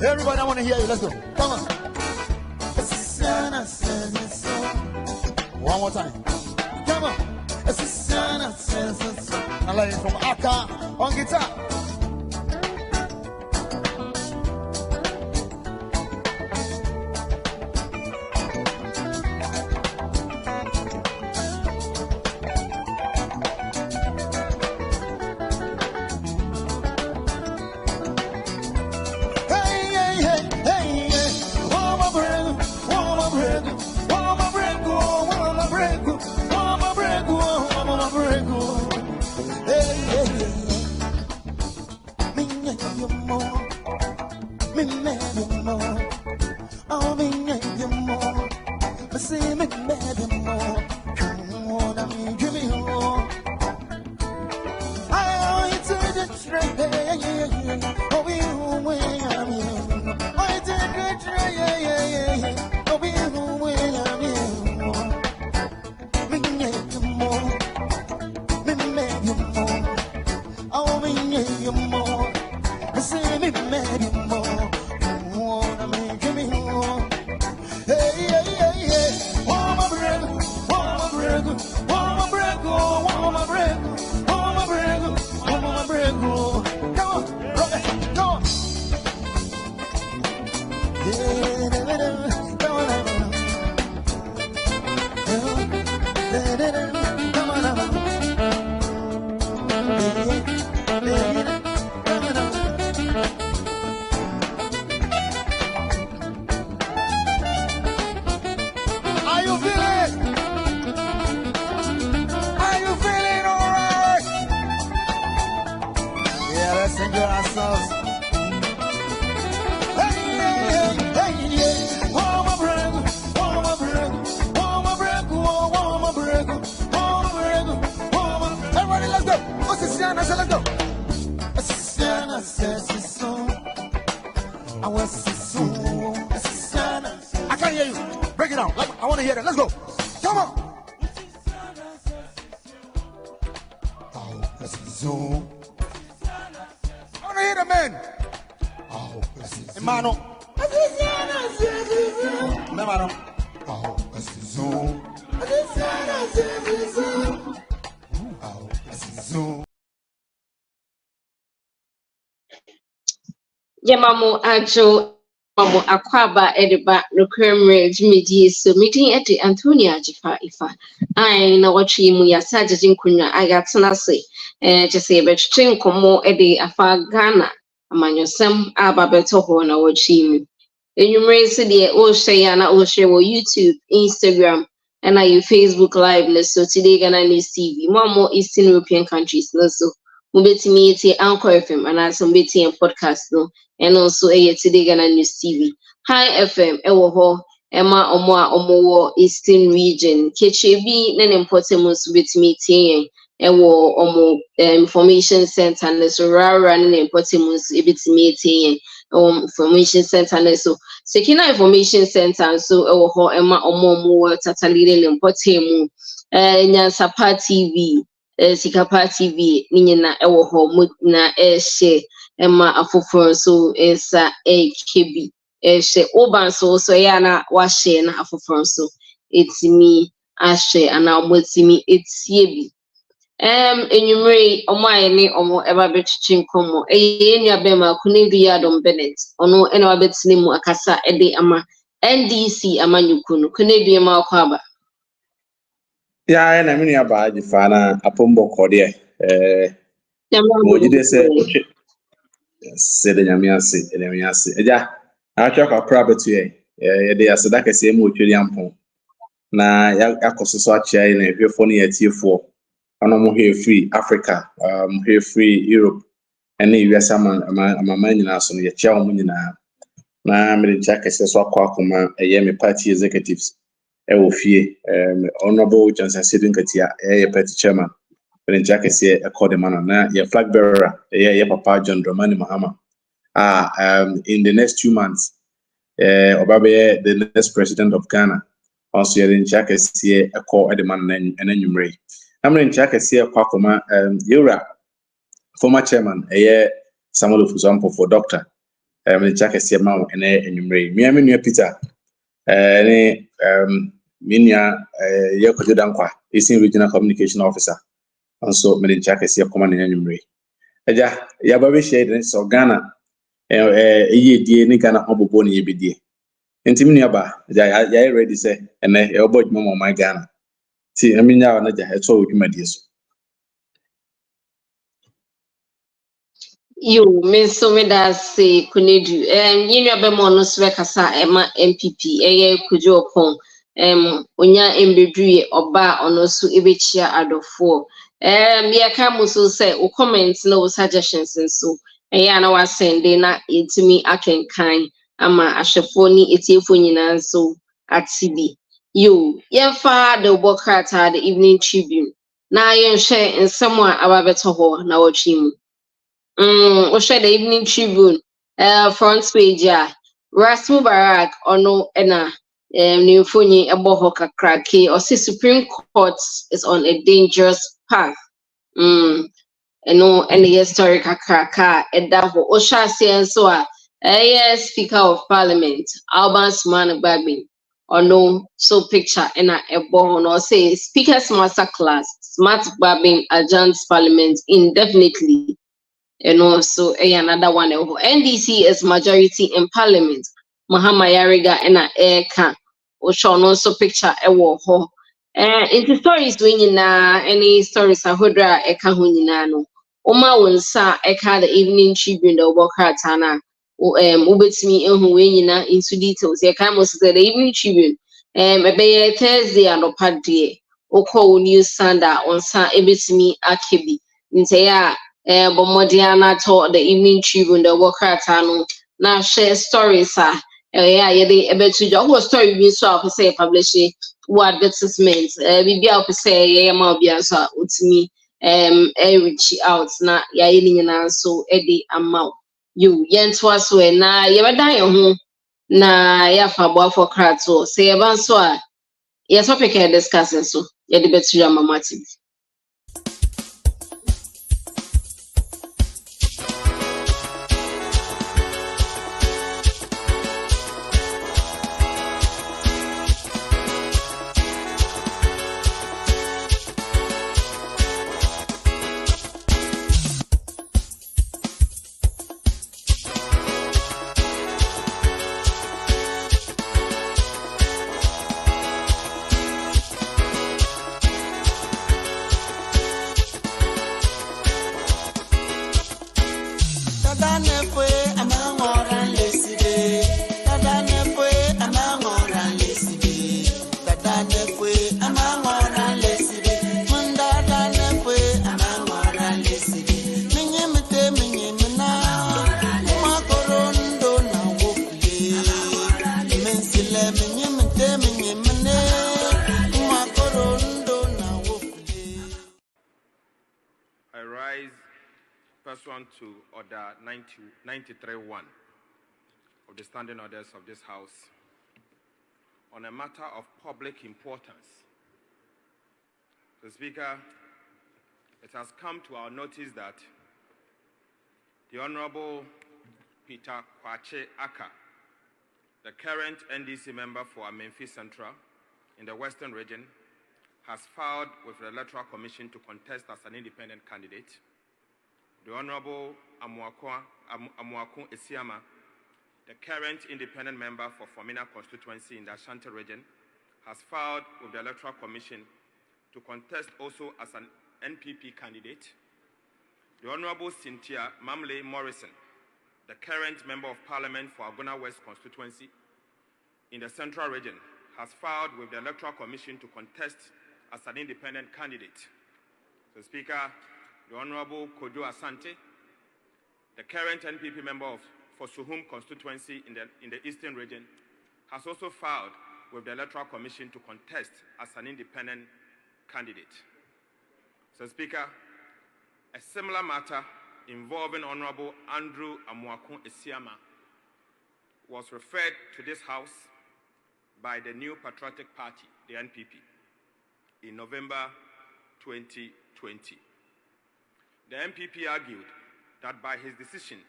Everybody, I want to hear you. Let's go. Come on. One more time. Come on. I like it from Akka on guitar. I can't hear you. Break it down. I want to hear that. Let's go. Come on. Oh, that's Zoom. I want to hear the man. Oh, that's Zoom. Hermano. Hermano. Oh, that's Zoom. Oh, that's Zoom. Yamamu Ajo Mamu Akwaba Ediba Lokremre Jimmy so meeting at the Antonia Jifa Ifa. I know what she muya Sajin Kunya I got Sanasi to say but Chinkomo Edi Afa Ghana among some Ababeto Hona what she enumerate the Oshayana Oshewo YouTube, Instagram, and I Facebook Live so today TodayGhanaNews TV. More Eastern European countries so Mubeti Anchor FM and some betting podcast no. and also Today Ghana News TV. High FM ewo ho Emma omo Eastern region. Kechebi na important with meeting ewo information center and so rara na important meeting information center and so Sekina information center so ewo ho Emma omo tatalile important Nyansapa TV Sikapa TV ninyina ewo ho na share Emma afoforo so esa kebi she oban so yana wa share na afoforo so etimi a share ana omotimi etie bi enyumre omo ayene omo eba betwitwi nkomo enua bema kunedu yadom Bennett ono ena wabetini mu akasa ede ama NDC amanyukunu kunedu ma kwaba ya na mini aba jifana apombo kode mojide se sede nyamiase eja atwa kakra betu ye de aseda kese mu otweri ampon na yakososo achia na ehwefo ne yatiefo ono mo he free Africa he free Europe ene US ama nyina so no ye chia mo nyina na mede jakese so akoma me party executives ewo fie honorable Johnson Sidin Katia party chairman mede jakese ekode man na ye flag bearer ye papa John Dramani Mahama in the next 2 months Obabe the next president of Ghana also ye jakese ekode man na nyumre na mede jakese akoma Yura former chairman Samuel Ofuzampo for doctor mede jakese ma ene nyumre miame nua Peter ne minia Yekojodankwa Eastern Regional Communication Officer also mede jakese akoma na nyumre eja ya babe share so Ghana die ni Ghana obobo ne yebedie ntimi nua ba ya ready say ene e obo djuma my Ghana ti eminya na ja eto odwumadie so you so me da say kunedu yinua be mo no so kasa ema NPP kujo opon onya embedue oba ono so ebechia adofo me ka mo so say o comments no o suggestions so na wa send na etimi akenkan ama ahwefo ni etiefo nyina so atibi you yefa the Bokrata the Evening Tribune na yenhwe nsemo ababeto ho na wotwimu the Evening Tribune front page Ras Mubarak ono ena Nifuni eboho kakrake or say Supreme Court is on a dangerous path. Any historic kakraka edaho Osha so Speaker of Parliament Alban Sumana Babin or no so picture ena eboho no say Speaker's masterclass Smart Babin adjourns Parliament indefinitely. And also another one NDC is majority in Parliament. Mahama Yariga and Eka Oshon also picture ewo ho. Into stories doing na any stories ahodra eka huninano. Oma wonsa eka the Evening Tribune the Bokratana. Ubetimi ehu wenina into details. Eka most the Evening Tribune. Ebe Thursday and opadie. Oko news sanda onsa ebetimi akebi. Nteya Bomodiana told the Evening Tribune the Bokrata now share stories they able to who story being so say publish what advertisement be able to say ma be answer utimi reach out na ya nyina so edi amount you yentwa so na ye beda ye ho na ya fa bo for krato say ye ban so a ye topic discussing so ye de betu ya mamati. pursuant to Order 93.1 of the Standing Orders of this House on a matter of public importance. The Speaker, it has come to our notice that the Honorable Peter Kwache Aka, the current NDC member for Amenfi Central in the Western Region, has filed with the Electoral Commission to contest as an independent candidate. The Honorable Amuakun Esiama, the current independent member for Fomina constituency in the Ashanti region, has filed with the Electoral Commission to contest also as an NPP candidate. The Honorable Cynthia Mamle Morrison, the current member of Parliament for Agona West constituency in the Central region, has filed with the Electoral Commission to contest as an independent candidate. So, Speaker, the Honorable Kojo Asante, the current NPP member for Suhum constituency in the Eastern region, has also filed with the Electoral Commission to contest as an independent candidate. So, Speaker, a similar matter involving Honorable Andrew Amuakun Esiama was referred to this House by the New Patriotic Party, the NPP, in November 2020. The NPP argued that by his decision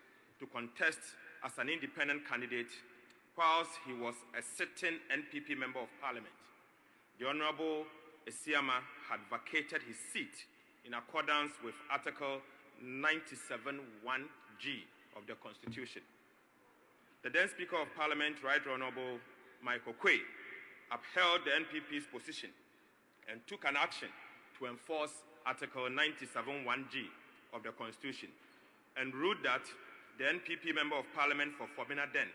to contest as an independent candidate whilst he was a sitting NPP member of Parliament, the Honorable Esiama had vacated his seat in accordance with Article 97(1)(g) of the Constitution. The then Speaker of Parliament, Right Honorable Michael Quay, upheld the NPP's position and took an action to enforce Article 97(1)(g) of the Constitution and ruled that the NPP member of Parliament for Fomina Den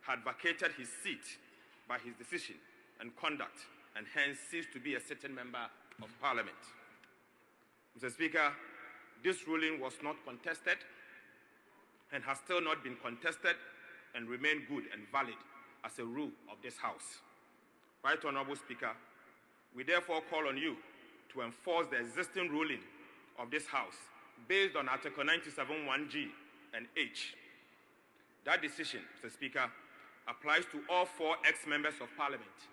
had vacated his seat by his decision and conduct and hence ceased to be a sitting member of Parliament. Mr. Speaker, this ruling was not contested and has still not been contested and remained good and valid as a rule of this House. Right Honorable Speaker, we therefore call on you to enforce the existing ruling of this House based on Article 97(1)(g) and (h). That decision, Mr. Speaker, applies to all 4 ex-members of Parliament,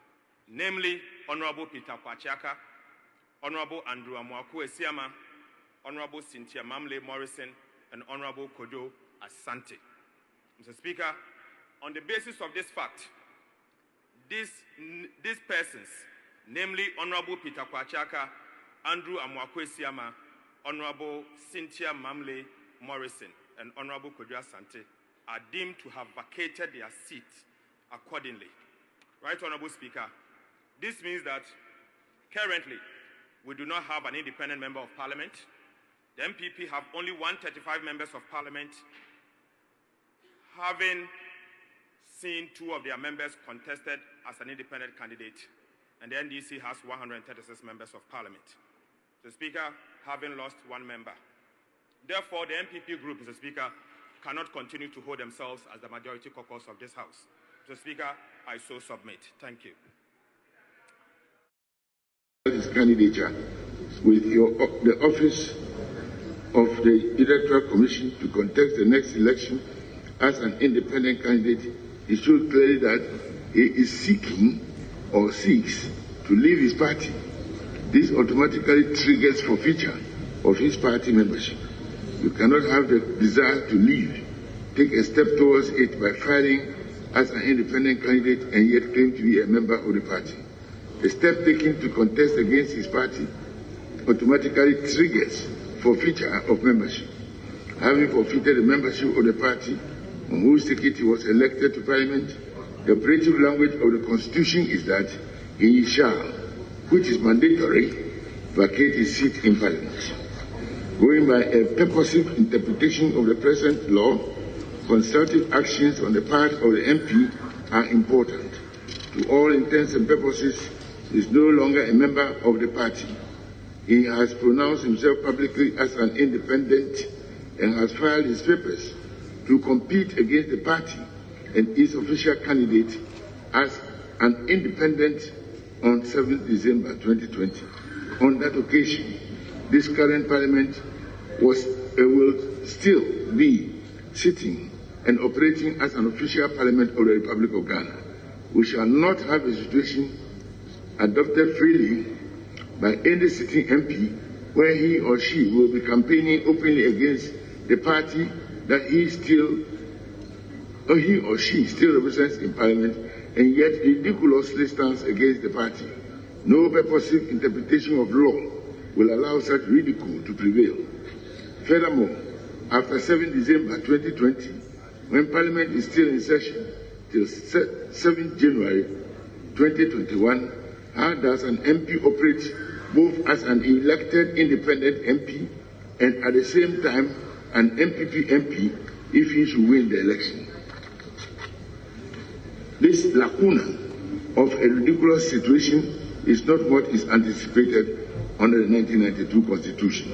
namely Honorable Peter Kwache Aka, Honorable Andrew Amuakun Esiama, Honorable Cynthia Mamle Morrison, and Honorable Kojo Asante. Mr. Speaker, on the basis of this fact, these persons, namely Honorable Peter Kwache Aka, Andrew Amuakun Esiama, Honorable Cynthia Mamle Morrison, and Honorable Kojo Asante, are deemed to have vacated their seats accordingly. Right Honorable Speaker, this means that currently we do not have an independent member of Parliament. The MPP have only 135 members of Parliament, having seen 2 of their members contested as an independent candidate, and the NDC has 136 members of Parliament. The Speaker, having lost 1 member. Therefore, the MPP group, Mr. Speaker, cannot continue to hold themselves as the majority caucus of this House. Mr. Speaker, I so submit. Thank you. His candidature with the office of the Electoral Commission to contest the next election as an independent candidate, he showed clearly that he is seeking or seeks to leave his party. This automatically triggers forfeiture of his party membership. You cannot have the desire to leave, take a step towards it by filing as an independent candidate and yet claim to be a member of the party. The step taken to contest against his party automatically triggers forfeiture of membership. Having forfeited the membership of the party on whose ticket he was elected to Parliament, the operative language of the Constitution is that he shall, which is mandatory, vacate his seat in Parliament. Going by a purposive interpretation of the present law, consultative actions on the part of the MP are important. To all intents and purposes, he is no longer a member of the party. He has pronounced himself publicly as an independent and has filed his papers to compete against the party and its official candidate as an independent on 7th December 2020. On that occasion, this current Parliament was will still be sitting and operating as an official parliament of the Republic of Ghana. We shall not have a situation adopted freely by any sitting MP where he or she will be campaigning openly against the party that he or she still represents in Parliament and yet ridiculously stands against the party. No purposive interpretation of law will allow such ridicule to prevail. Furthermore, after 7 December 2020, when Parliament is still in session till 7 January 2021, how does an MP operate both as an elected independent MP and at the same time an NPP MP if he should win the election? This lacuna of a ridiculous situation is not what is anticipated under the 1992 Constitution.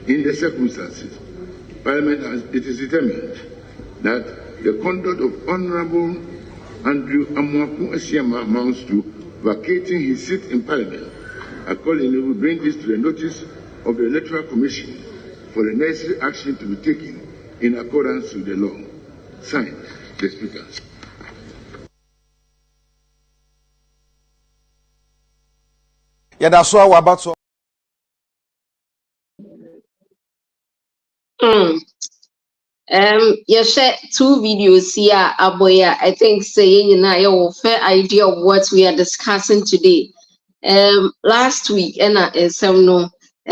In the circumstances, Parliament it is determined that the conduct of Honorable Andrew Amoako Asiama amounts to vacating his seat in Parliament. Accordingly, we bring this to the notice of the Electoral Commission for the necessary action to be taken in accordance with the law. Signed, the Speaker. Yeah, that's what we're about to. You share 2 videos here, Aboya. I think saying you know a fair idea of what we are discussing today. Last week, some no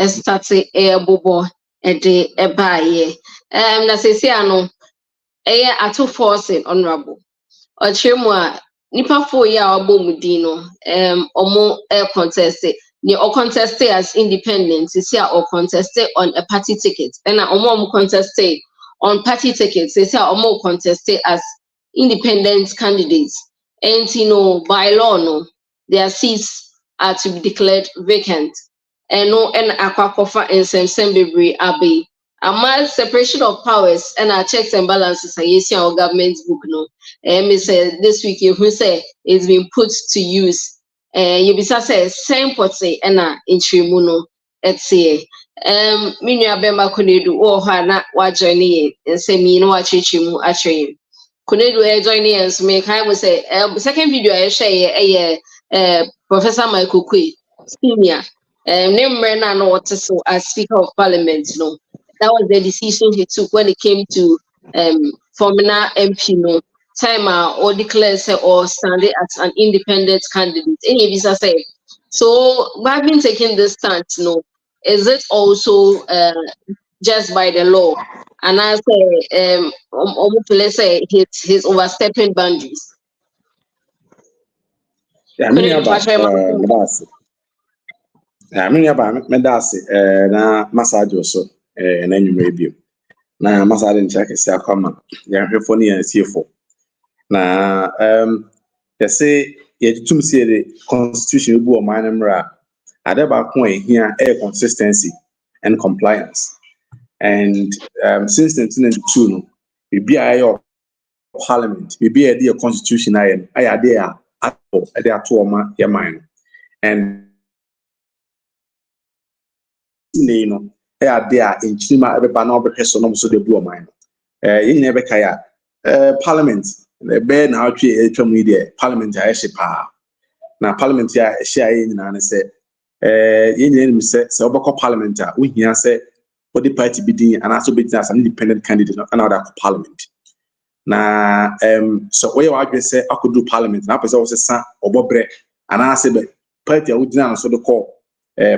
started a bobo a day a buy. Na say ano at 2 forcing honorable. Or chimwa nipa 4 year abomudino omo contested. They all contested as independent, or contested on a party ticket. And omo contested on party tickets, they say omo contested as independent candidates. And by law, no, their seats are to be declared vacant. And no, and aquacofa and Sembebri Abbey. A separation of powers and our checks and balances are using our government's book, no. And me say this week, you say it's been put to use. You be say same potty and in Trimuno, say. Minya Bemba Kunedu or Hana wa joining and say me no achichimu actually. Kunedu joining us make I would say second video I share Professor Michael Kwe, senior. Name Rena no what so as Speaker of Parliament, no. That was the decision he took when it came to former MP, no. Time or declares or standing as an independent candidate. Any visa say. So I've been taking this stance, no. Is it also just by the law? And I say, let's say he's overstepping boundaries. Yeah, I mean about Medasi, na massage also, and then you may be. Na massage in check is a common, young phony and CFO. Na, they say, yet to see the constitution will mine and ra. At about point here, a consistency and compliance. And since 1992, we be a parliament, we be a dear constitution. I are there at all, at their trauma, your mind. And you know, they are there in Chima, every banner person, so they blow mine. In never kaya parliament, the bed now to media, parliament, I ship. Now, parliament, yeah, share in and say. Yen say Obako Parliament, we here say what the party be doing and also be as an independent candidate and another parliament. Now, so where you say I could do parliament, and I was son or Bobre, and I said the party I would now so the call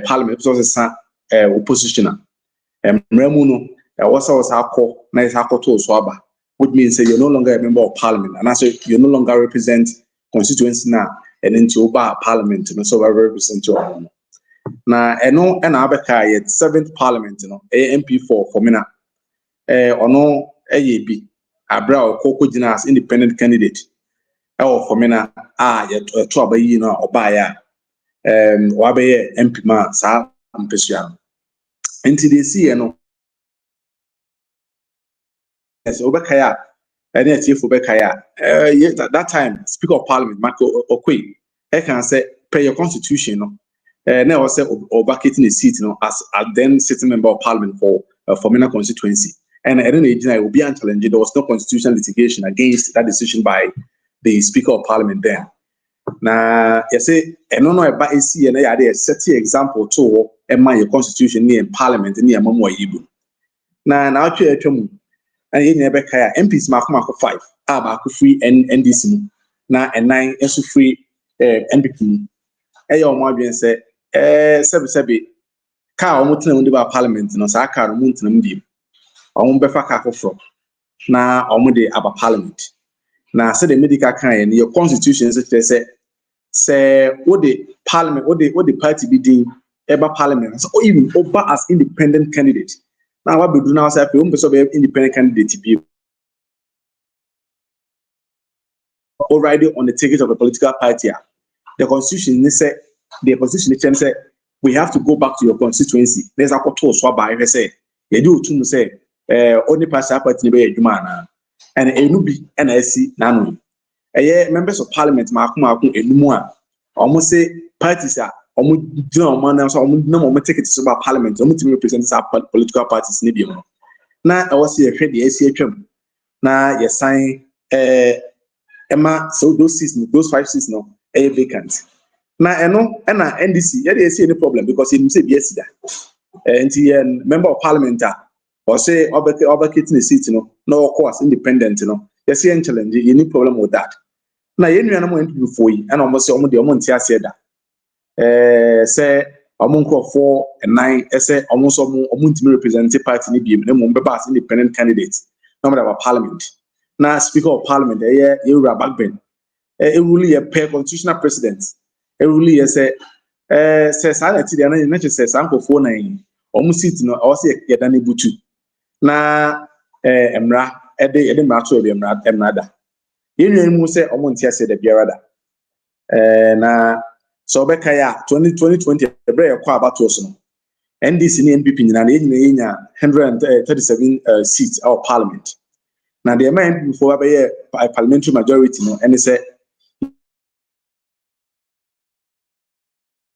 parliament was a opposition. Remuno, was our call, nice Hako to Swaba, which means say you're no longer a member of parliament, and I say you no longer represent constituency now and into Oba parliament, and so I represent your own. Na eno na abeka ye 7th parliament no MP4 for mina ono bi abra okoko gina as independent candidate for mina ye to abayi no obaya wabaye MP ma sa mpesua enti de si no yes obeka ya ene atiefo beka ya that time Speaker of Parliament Marco Okwe can say per your constitution no now was or vacating a seat, as then sitting member of parliament for Formina constituency. And I don't know, it will be unchallenged. There was no constitutional litigation against that decision by the Speaker of Parliament there. Now, you say, I don't know about AC and I had a set example to my constitution near Parliament near Mamma Ibu. Now, actually, and in Rebecca, MPs Mark 5, Abaku free and NDC, now and 9 SU free NPP. Ayo Marbian said, Sebi, car mutin about Parliament, no Saka, Muntin deep. I won't be far from now, I won't about Parliament. Now, said the medical kind, your constitution say what the Parliament, what the party be doing about Parliament, or even over as independent candidate. Now, what we do now, say, if you want independent candidate to be already on the ticket of a political party, the constitution say we have to go back to your constituency. There's a quote swap by say, you do to say, only pass up at the Jumana and a nubi NSC Nanu. Members of Parliament, Markum, Enumua, almost say parties are almost no man, so no tickets about Parliament, almost represents our political parties. Now, I was here, the ACHM. Now, you sign Emma, so those 5 seats now, are vacant. Now, I know, and NDC, yeah, they see any problem because he said yes, and the member of Parliament or say overkitting the seat, no, of course, independent, you see any challenge, any problem with that. Now, you know, I'm going to do for you, and almost the Omontia said that. Say, among 4 and 9, say, almost represented party, independent candidates, no matter about Parliament. Now, Speaker of Parliament, you are backbone. It really a pair constitutional president. It really says, I says, Uncle 49, almost sitting or say, Yadani Butu. Now, Emra, Eddie Macho, Emrada. You know, say, Omontia said the Biarada. Na so Bekaya 2020, a brave about Tosono. NDC and NPP in 137 seats of Parliament. Now, the amendment before a parliamentary majority, and they say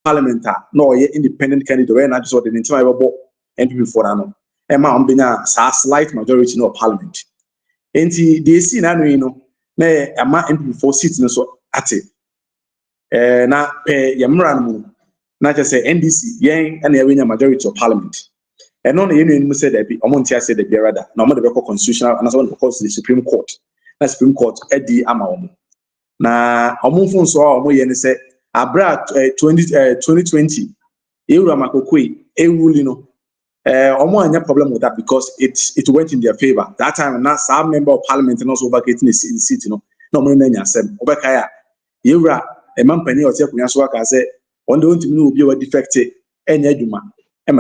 Parliament, no independent candidate, and I just saw the entire NPP for Anno. Emma on being a slight majority no Parliament. And the see now, nay, a man NPP 4 seats so active. Now, pay Yamran, not just say NDC, yang, and a majority of Parliament. And on the union said that Omontia said the Biarada, no matter the constitutional, and as one because the Supreme Court. The Supreme Court Eddie Amaomo. Na Omonfon saw Omoyen said, Abra 2020, Euramacokui, Eulino. Omo had no problem with that because it went in their favor. That time, not some member of Parliament and also vacating the seat, no more than Yasem. Obakaya, Eura, a man penny or Tekunaswaka said, on the one to be defected, and Yaduma. And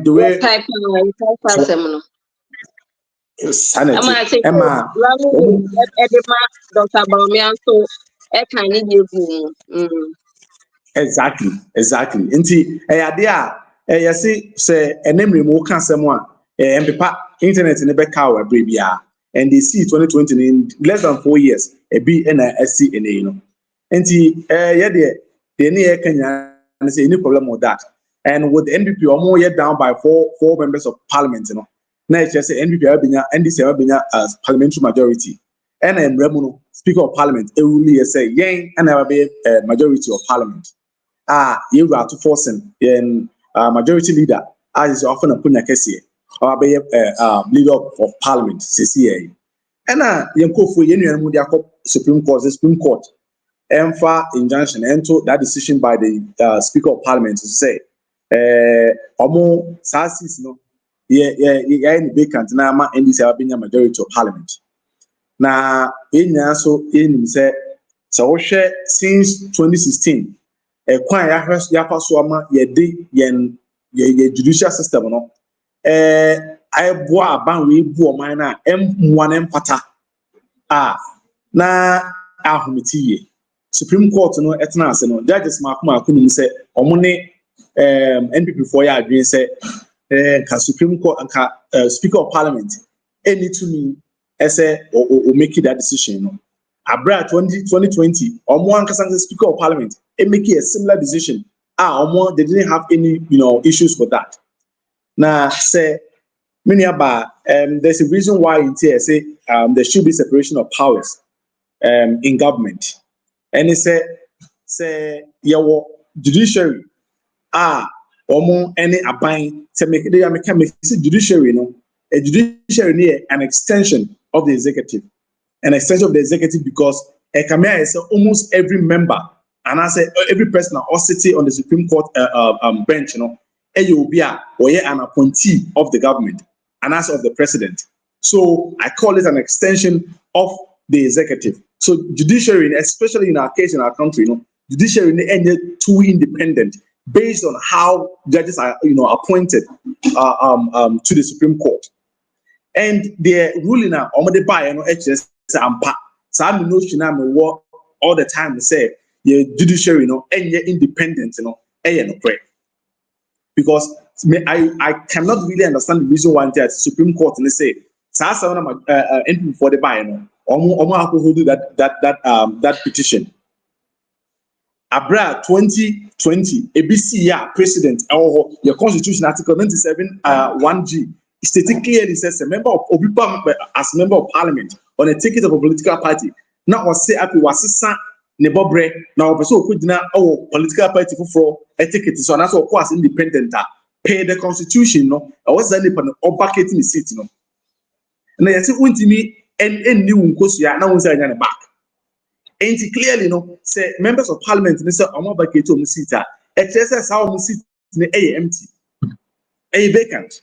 the way sanity, Emma, Dr. Baumian, so I can exactly. Inti, I see, say, a name remove someone, and the internet in the back hour, Bribia, and they see 2020 in less than 4 years, a B and a SC and A, Inti, the near Kenya, and say, no problem with that. And with the NPP, more yet down by four members of Parliament, Now it's just NPP NDC as parliamentary majority, and Remuno, Speaker of Parliament, it really say yang and never be a majority of Parliament. You are to force in majority leader, as is often a punya kesi, or be a leader of Parliament, CCA. And Yanko for Yenu Supreme Court, EMFA injunction, into that decision by the Speaker of Parliament to say. Omo sasis no in vacant na ma NDC have majority of Parliament. Na enya so enim say so hwe since 2016 kwan ya paso ama ye de ye judicial system no aibo aban we bu o man na M1 empata na ahomitiye Supreme Court no etna ase no judges makoma akunu say omo ne NPP for ya agree say Supreme Court and Speaker of Parliament any to me say or make that decision no abra 2020 omo ankasa Speaker of Parliament make a similar decision omo they didn't have any issues with that Now say many about there's a reason why in here say there should be separation of powers in government. And it say your judiciary any abine to make judiciary a judiciary an extension of the executive. An extension of the executive because a Kamea is almost every member and I say every person or sitting on the Supreme Court bench, will be an appointee of the government and as of the president. So I call it an extension of the executive. So judiciary, especially in our case in our country, judiciary is too independent based on how judges are appointed to the Supreme Court. And the ruling now on the buy HS ampa. So I'm notion all the time to say your judiciary and your independent because I cannot really understand the reason why the Supreme Court and they say NPP for the buy who do that petition. Abra 2020 ABC president your constitution article 97 1G stated clearly says a member of Obipa as member of parliament on a ticket of a political party now was say happy was nebobre now person could now political party for a ticket so that's of course independent pay the constitution I was that or bucket in the city and I say me and new ya now say back. And clearly, say members of parliament, they say, I'm about to get seat. It says how seat is empty, vacant.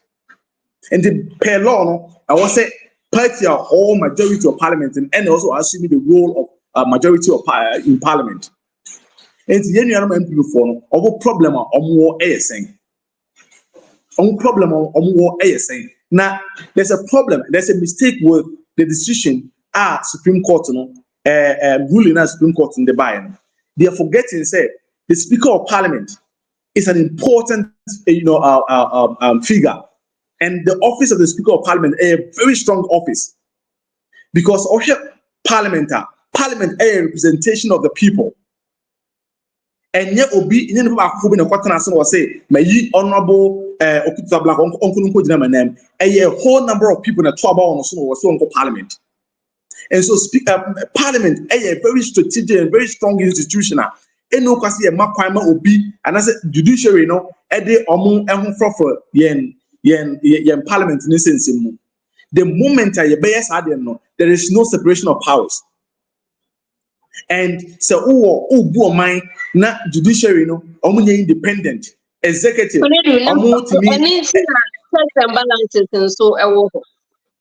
And the per law, I was say party or whole majority of parliament, and also assuming the role of majority of in parliament. And the any other MP before, our problem or more saying. Our problem or more saying. Now, there's a problem. There's a mistake with the decision at Supreme Court. Ruling as Supreme Court in the buy. They are forgetting say the Speaker of Parliament is an important figure, and the office of the Speaker of Parliament is a very strong office because Parliament is a representation of the people. And yet, Obi in the quarter was say, "May honorable Okuta Black name a whole number of people in the trouble on so Parliament." And so, Parliament is a very strategic and very strong institution. And no kwasi e makwama obi and as judiciary e dey ehofrofo yen parliament in sense mu. The moment you be yes there is no separation of powers. And so ubu mind na judiciary independent executive checks and balances and so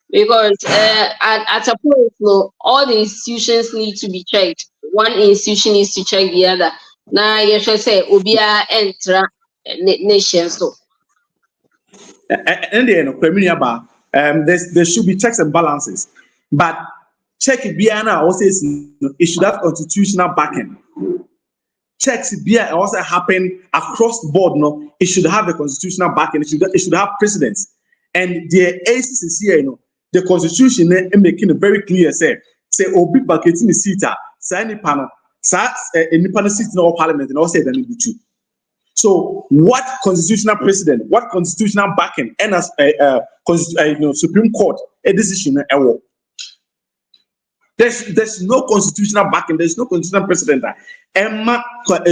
because at a point, all the institutions need to be checked. One institution needs to check the other. Now you should say Obia enter nation so. And then there should be checks and balances, but check Biana also says it should have constitutional backing. Checks also happen across the board. No, it should have a constitutional backing. It should have precedence, and the ACC here, the constitution making it very clear. Say Obi bucketing the seat. Say any panel, say any panel seat in our parliament, and also then it too. So, what constitutional precedent, what constitutional backing, and as Supreme Court a decision there's no constitutional backing, there's no constitutional precedent. Emma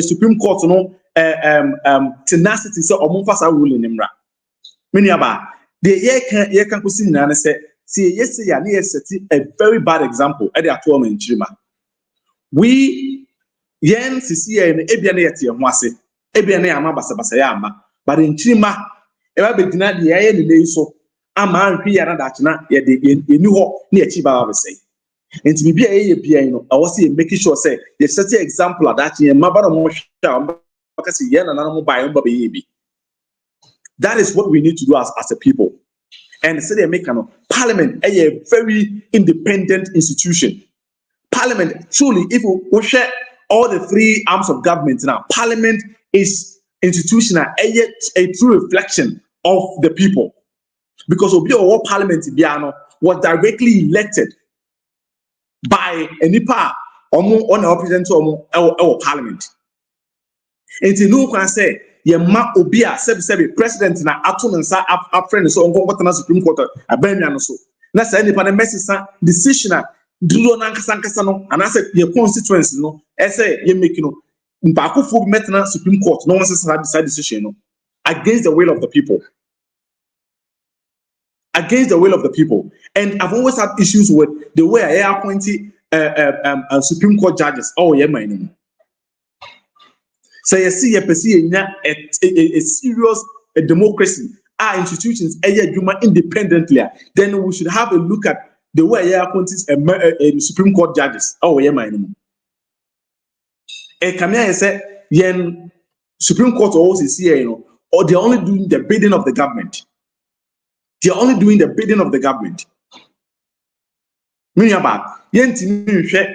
Supreme Court tenacity so omunfasa ruling nimra. Many about the ye can kusi na say yes a very bad example at the actual in Chima. We yen sisi en ebia na yete ho ase ebia na ama basabasa ya ama but in Chima eba bedina de ye ne so ama anhwe ya na da na ye de eni ho na ye chi ba say. And to be I was making sure say the certain example of that in that is what we need to do as a people. And so they make Parliament a very independent institution. Parliament truly, if we share all the three arms of government now, Parliament is institutional, a true reflection of the people. Because our Parliament was directly elected by a nipa on our president our parliament. And to know can say ye ma obi a sebi president na ato nsa afrɛ so onko kɔtena Supreme Court abanwa no so na say nipa na mesisa decision a duro na nkasa no anase ye constituency no say ye make no mpakofo metena Supreme Court no one say decision no against the will of the people. Against the will of the people. And I've always had issues with the way I appoint Supreme Court judges. Oh, yeah, my name. So you see, a serious democracy, our institutions, independently. Then we should have a look at the way I appoint Supreme Court judges. Oh, yeah, my name. And come here and say, yen Supreme Court also see, or they're only doing the bidding of the government. They're only doing the bidding of the government. Meaning about yentimi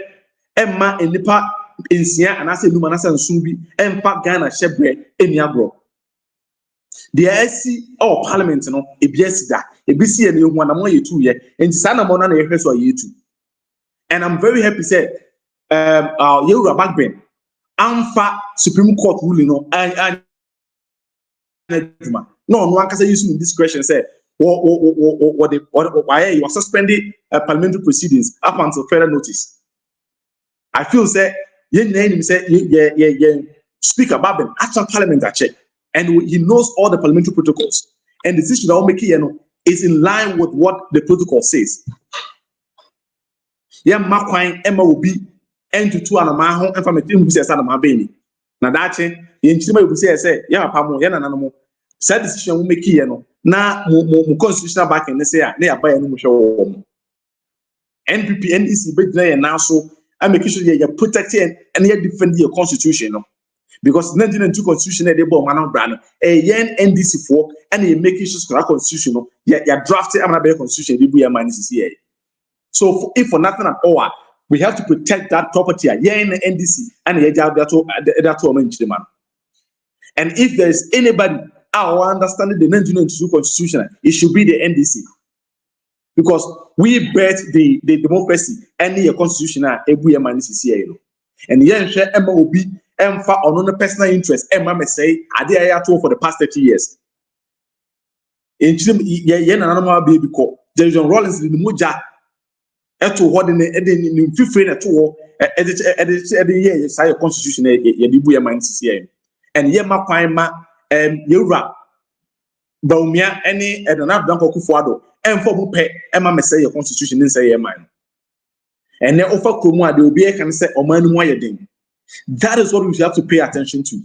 Emma and Nipa Insia and I say Lumanasa and Subi and Pak Ghana Shebre Eniabro. The SC or Parliament, no, a BSda, a BC and you want a more 2 years, and Sana Mona a year too. And I'm very happy said Yoga Backben, Amfa Supreme Court ruling no no one can say using discretion said. Why you are suspending parliamentary proceedings up until further notice. I feel say Speaker Babin actual parliament that check, and he knows all the parliamentary protocols, and the decision that make is in line with what the protocol says. Yeah, Makwine Emma will be into 2 and a mile and from a team who says my baby. Now that's it. The intimate will say, yeah, Pamo, Yanamo. Said decision will make na mo constitutional backing ne say na ya buy no hwe NPP NDC be dey na so I make sure you protect and you defend your constitution no because 1992 constitution dey bo man bra no yen NDC for and you make sure constitution no ya draft am constitution dey bu ya man CCA. So if for nothing at all we have to protect that property yen NDC and you that man. And if there is anybody our understanding the 1992 constitution, it should be the NDC. Because we bet the democracy and the constitution every year man CCA. And yen share Emma will be for on personal interest. Emma may say, I did for the past 30 years. In Chile, yen another baby called John Rollins in the Muja to what in the 15 at all every year, you say a constitution, a man CCA. And Yema Paima. Yura Baumia any Edonab Danko Kufuado and for Mupe Emma may say your constitution in say mine. And then offer Kumwa they will be can say or man ding. That is what we have to pay attention to.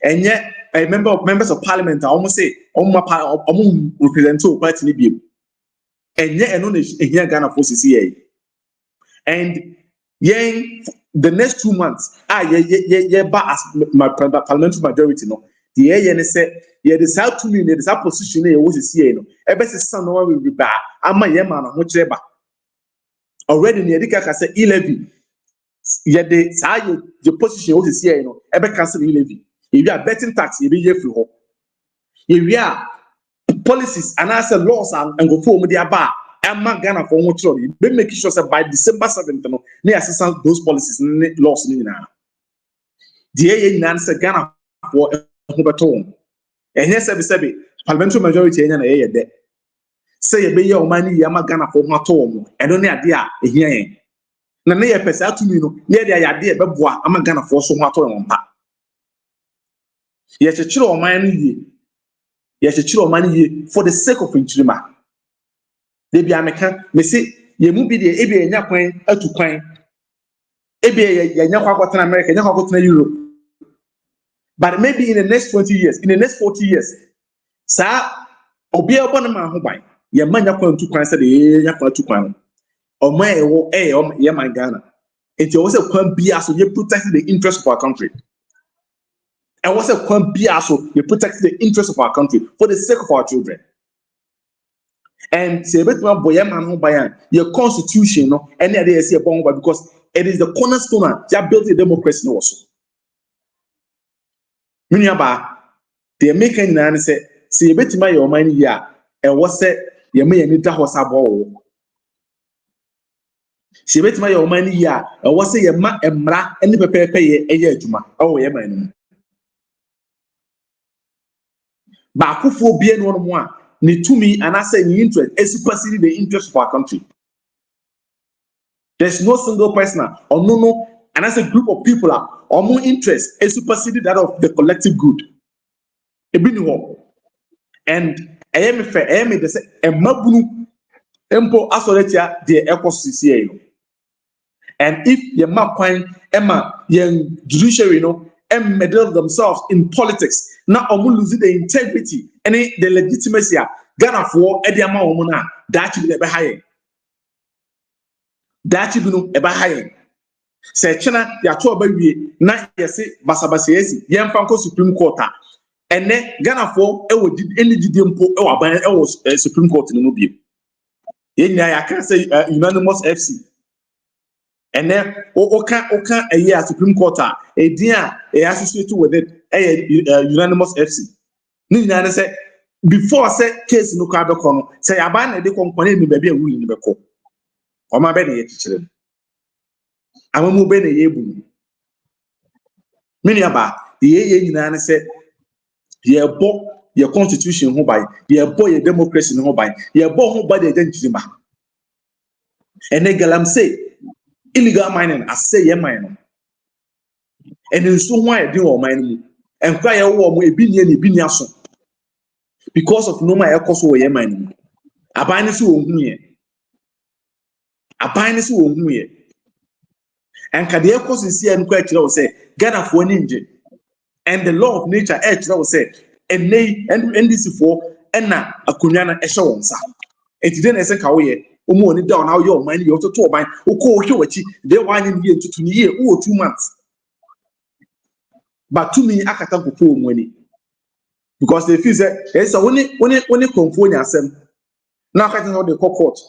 And yet a members of parliament I almost say represent to party bill. And yet and only here Ghana for CCA. And yen the next 2 months as my parliamentary majority no. The yen say ye the south to me the south position e was see no e be san no we ba ama ye ma na ho kireba already ne edika ka say 11 ye the say the position was see no e be cancel 11 if you are betting tax ye be ye free ho if you are policies and as laws and go for mo dia ba ama Ghana for ho kiro be make sure say by December 7th no na assistance those policies laws ni na the ye nan say Ghana for and yes, parliamentary majority na ye de. Say ye be ye o mani yama Ghana for ho atom. And only ade a ehia na na ye pesa to me no. Ye de ade e beboa ama Ghana for so ho atom mpa. Ye chechire o man ye. Ye chechire o man ye for the sake of Nchirima. They be ameka me say ye mu bi de e be enya kwan atu kwan. E be ye nya kwa kwatena America, nya kwa kwatena Europe. But maybe in the next 20 years, in the next 40 years, sir, obi abonama ho ban. Ye manya kwantu kwan say de nya kwantu kwan. Omo ewo ye man Ghana. It was a kwan bia so you protect the interest of our country. And was a kwan bia so you protect the interest of our country for the sake of our children. And say betwa boy man ho ban your constitution no any dey say bon because it is the cornerstone that built the democracy also. Miniaba, the American man said, see a bit my your money ya, and was said, you may need that was a ball. See a bit my your money ya, and was say a ma and mra and the paper pay a year juma. Oh, yeah, man. Baakufo bie no mo a ne tumi and I say interest supersede the interest of our country. There's no single person or no and as a group of people or more interest supersede that of the collective good. And I am fair, I am the same. And Mabunu Empo Asoletia de Ecosystem. And if your map point Emma, young judiciary, and meddle themselves in politics, now losing the integrity and the legitimacy. Ghana for Ediama Omona, that should be ever higher. That should be ever higher. Say China, ya to baby, na yesi basabasiesi, yan fanko Supreme Court. And then Ghana for any dimpo was Supreme Court in the movie. I can't say unanimous FC. And then Oka a year Supreme Court, a dear associated with it, a unanimous FC. Nina say before I say case no card say abandon the company me baby a rule in the court. Or my baby children. I'm a mobile yebu. Many about the Nina said, ye bought your constitution who by, ye bought your democracy who by, ye bought who by the identity. And then Galam say, illegal mining, I say, ye mine. And in so why do all mining and cry a war, a billion because of no my echoes or ye mining. A binary who a binary who and Kadia cause is here and quite say, Ghana for an engine. And the law of nature, will say, and nay, and NDC for Enna, a Kunyana Eshawansa. And then I say, Kawaye, Umoni down how your money, you to turbine, who call you, they wine in here to 2 years or 2 months. But to me, I can't talk for money because they feel that it's only conform yourself. Now, I can't know the court.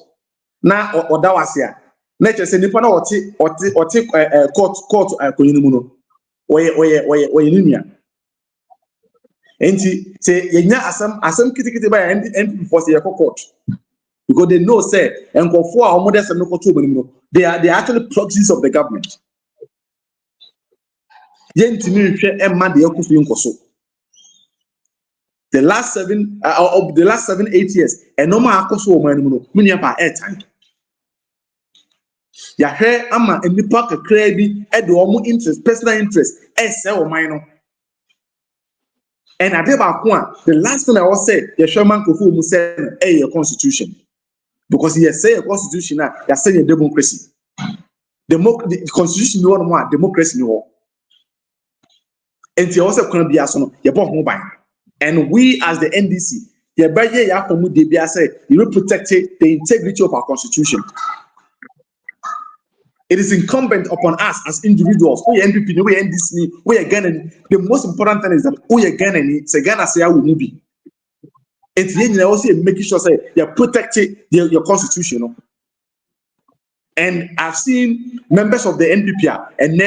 Now, or that was here. Nature say nipa na or take court konyinimuno oye enti say yenya asem kitikiti by NPP for say court because they know say enkofo a omo desem no koto obanimuno they are actually proxies of the government yenti mi hwe emma de yakufu nkoso the last 7-8 years enoma akoso omanimuno minia pa airtime. Yahwe ama enipa kakra bi e de omo interest personal interest sell mine. And the last thing I was say the Sherman Kofu mu say your constitution because he say a constitution na you say a democracy. The constitution no one democracy no. And you also can be aso no you bo ho ban. And we as the NDC you be ya komu de bia say you will protect the integrity of our constitution. It is incumbent upon us as individuals. We NPP, we NDC, we are Ghana. The most important thing is that we are Ghana. Say Ghana say I will be. It's then also making sure say you protect your constitution. And I've seen members of the NPP and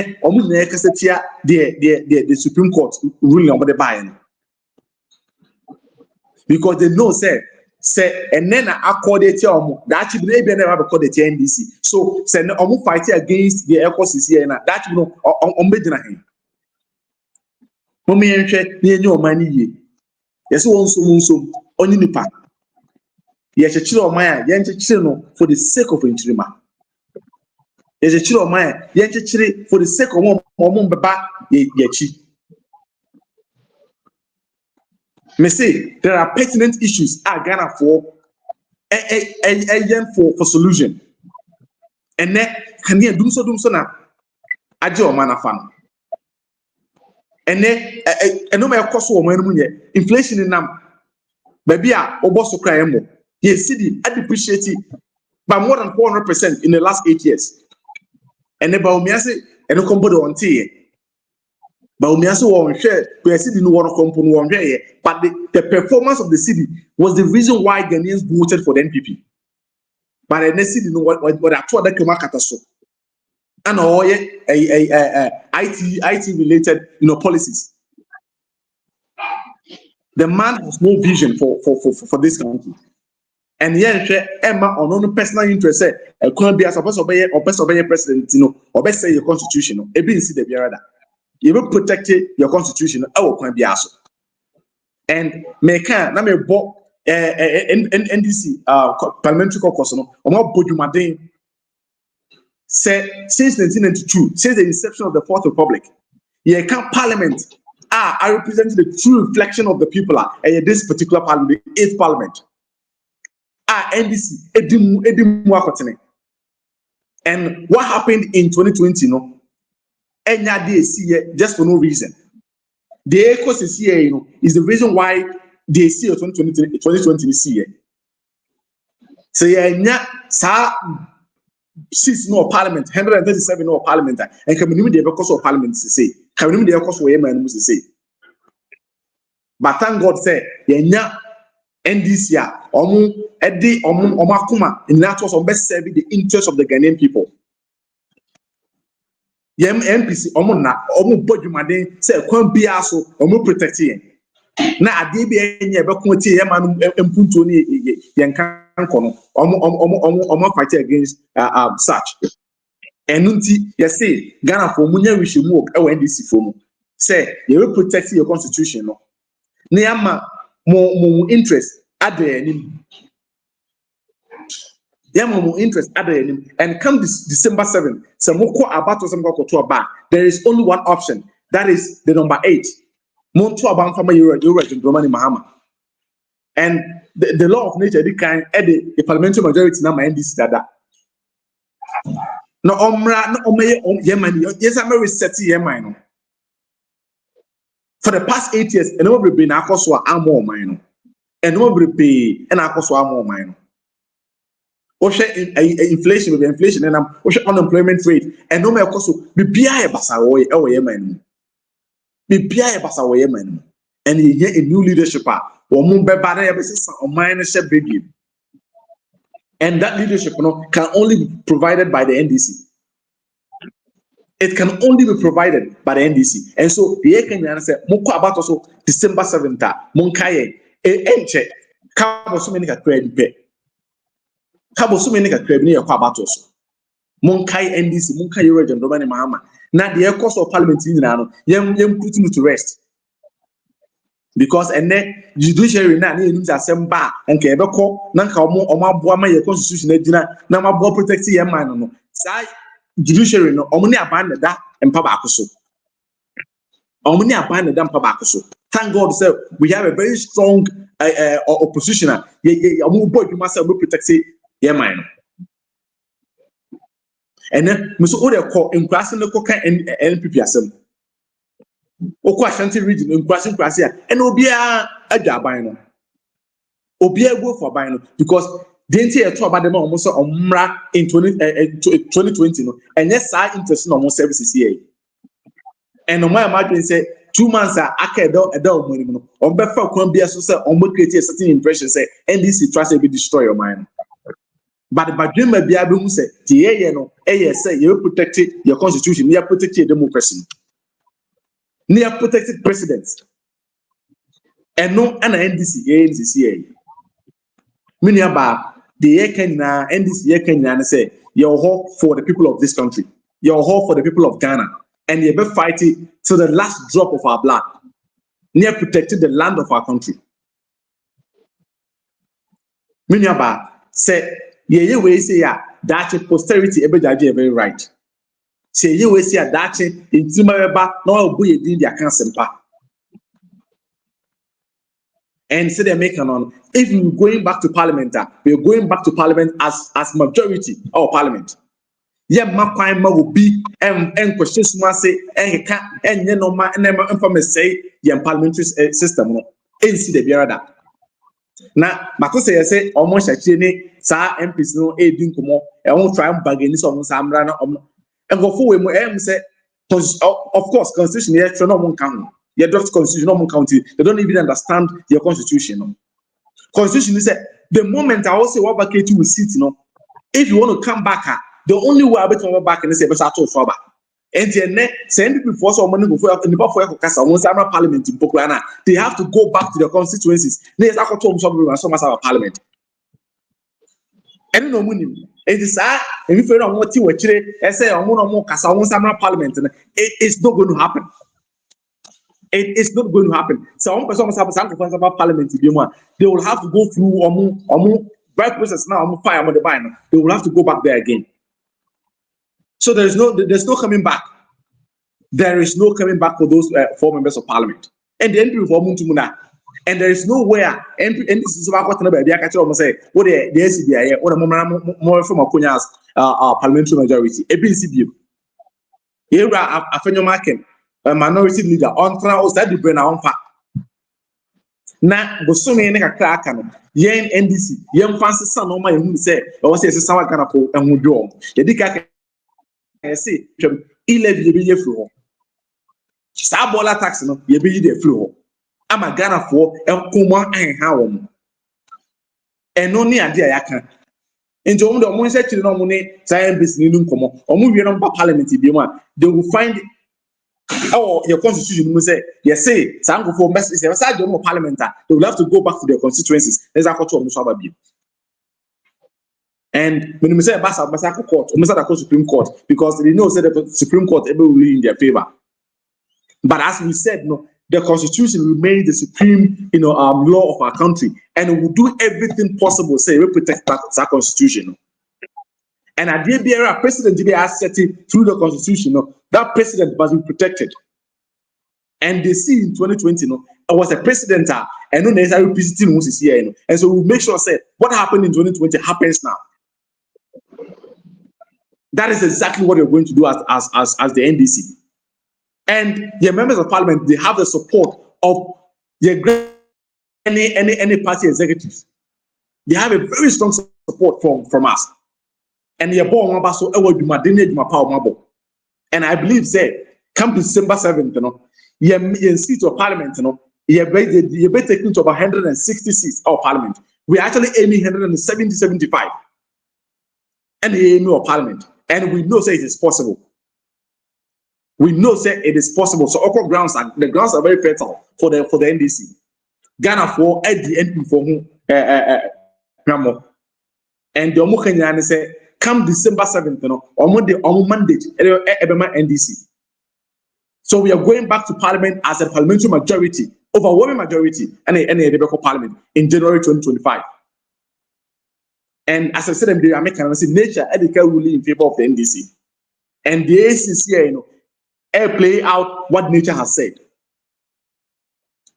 the Supreme Court ruling over the buy-in because they know say and then according to that actually maybe never called the NDC. So say no fight against the ecosystem here na that no bedina hin. Mommy enhwe na enyo omani ye. Yes won onyi nipa. Ye chechire oman a ye nchechire no for the sake of intrima. Ye chechire oman a ye nchechire for the sake of mom beba ye chi. Me say there are pertinent issues Ghana for for solution. And then can you do so na aje o man afa no. And then no me cost o man mu ye inflation in nam baby a oboso kra emo ye cedi depreciate by more than 400% in the last 8 years. And then ba me say and no combo on tie but we also want share we see the no one company one here but the performance of the city was the reason why Ghanaians voted for the NPP but the next city no what actually that came out so and all IT related policies. The man has no vision for this country and here Emma on no personal interest say could be as supposed to be or president or best say your constitution e be see the biara. You will protect your constitution. Our can be asked. and meka na me bo NDC parliamentary caucus no omo bojumaden say since 1992, since the inception of the Fourth Republic, parliament I represent the true reflection of the people this particular parliament, the 8th parliament. NDC edimu. And what happened in 2020 no? Just for no reason. The echoes is here, is the reason why they see 2020 is here. So sa 6 no parliament, 137 no parliament, and community the because of parliament to say, community the because of man to say. But thank God say, NDC omakuma in that was best serving the interest of the Ghanaian people. MPC na bojumaden say kwan bia so protect yen. Na ade bi enye be ko tie man empunto ni yen kan kono fight against such. Enunti yes say Ghana for munya wishimu e NDC for mu say you will protect your constitution no. Na yama mo interest adenim. Interest and come this December 7th, there is only one option, that is the number 8. And the law of nature, the parliamentary majority now NDC dada. No omra no yes I'm reset here for the past 8 years and nobody been akoswa amo mine and nobody pay and akoswa amo mine. Inflation with inflation and unemployment rate and no more cost be basa man and you get a new leadership and that leadership can only be provided by the NDC. It can only be provided by the NDC. And so the Kenyan said moko about also December 7th monkaye enche kabo so many credit Kabo so many crabini abatos. Monkai NDC, Monkai region, Romani Mahama. Now the cost of parliament in Nano, yem putting to rest. Because and then judiciary now needs a sem bar and Quebeco, Nanka or my boama your constitution, now my boy protecting your man. Say judiciary no omni abandoned that and Pabacoso. Omni abandoned them Pabacoso. Thank God, sir, we have a very strong opposition. You must protect man. And then Mr. Ode call in crossing the coca and NPP assembly. Okwa Shanti region in crossing Crassia and Obia a jabino. Obia go for bino because didn't hear talk about them almost on in 2020 and yes, I interested on more services here. And on my imagine say 2 months are adult money on Befa Columbia so on create a certain impression say NDC trust will be destroy your mind. But dream may be able to say, you protect your constitution, you protect your democracy, you protected presidents, and no an NDC. Meaning about the NDC can say you're hope for the people of this country, you're hope for the people of Ghana, and you'll be fighting to the last drop of our blood, near protecting the land of our country. Meaning about say. Ye we say that posterity ebe jaje very right. Say ye we say that intima eba no obu ye din dia kan sempa. And say they make on if we going back to parliament, we're going back to parliament as majority of parliament. Ye ma kwan ma obi en question suma say en ka enye no ma en ma say ye parliamentary system no. Ensi de biara da. Na mako say almost actually sa MPs no edin komo e won try bargain so won samra na and go for we mo say of course constitution here no mon kan your draft constitution no mon county they don't even understand your constitution. Constitution is the moment I will say what vacate you will sit if you want to come back the only way I bet come back and say better to for and then send people for some money before parliament in Pokuana. They have to go back to their constituencies. There's a some parliament. And no money. It is and if you don't want to say parliament, it's not going to happen. It is not going to happen. So one person must have some about parliament. They will have to go through right process now. Fire on the bind. They will have to go back there again. So there's no coming back. There is no coming back for those 4 members of parliament. And the NPP for Muntumuna. And there is nowhere NDC is about what I catch almost say what the SCBI or more from Akunya's parliamentary majority. ABCB. Here a phenomenon. A minority leader on trial that the brain on fa. Na bosome ne kakra aka no yen NDC yen fancy san no ma hu say o say sawa kana ko ehun do ye dika ka say twem e-levy ye be ye fru ho sa bola tax no ye be yi de fru ho ama Ghana fo enkomo anha wo mo eno ne ade a yaka nti omo do mo nse kiri no mo ne science ni nkomo omo wie no parliament bi mu a they will find your constitution say yes say some for message say the parliament they will have to go back to their constituencies. There's a culture of and when we say Basa court, we say the Supreme Court because they know say the Supreme Court will rule in their favor. But as we said, no, the constitution remains the supreme, law of our country, and we will do everything possible say we protect that constitution. And at the end, president has set it through the constitution. That president must be protected. And they see in 2020, I was a president, and no necessarily visiting who is here. And so we make sure say what happened in 2020 happens now. That is exactly what we're going to do as the NDC. And the members of parliament, they have the support of any party executives. They have a very strong support from us. And and I believe say come December 7th, in seats of parliament, you be taking to about 160 seats of parliament. We're actually aiming 170, 75. And the aim of parliament. And we know say it is possible. We know say it is possible. So the grounds are very fertile for the NDC. Ghana for at the NPP for whom and the Omo say come December 7th, on mandate NDC. So we are going back to parliament as a parliamentary majority, overwhelming majority, and a parliament in January 2025. And as I said, I say nature educated ruling in favor of the NDC. And the ACC, play out what nature has said.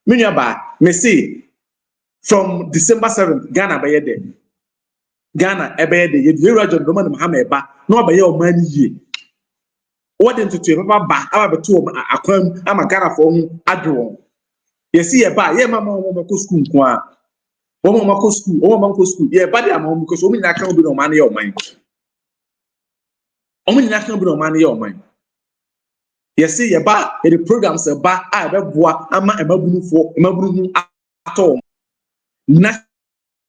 Me say from December 7th, Ghana by there. Ghana ebe de ye Rajon Roman Muhammad ba no ba ye o man ye what into to ba aba beto akwam ama Ghana for hu adwo ye see ye ba ye mama mo ko school nko a wo mo ko school ye ba de ama because o mi na kan bi no man ye o man ye o man ye see ye ba ye the programs ba a be boa ama emabunu hu ato na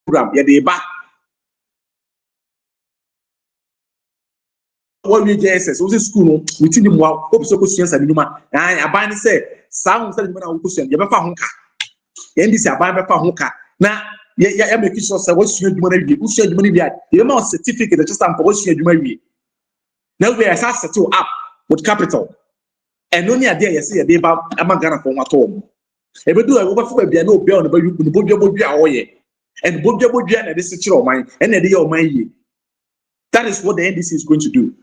program ye de ba what we JSS was school no within the more hope so questions and numa and aban say some say na question ye be fa ho ka ye ndisi aban be fa ho ka na ye make sure say what sua adwuma na wie wo sua adwuma na wie ye ma certificate just stamp what sua adwuma wie now we are settle up with capital and only a day you see ye ba am Ghana for matom e be do e go fa bia na obi on ba yu no bodua oye and bodua na dey secure o man and na dey o man yi. That is what the NDC is going to do.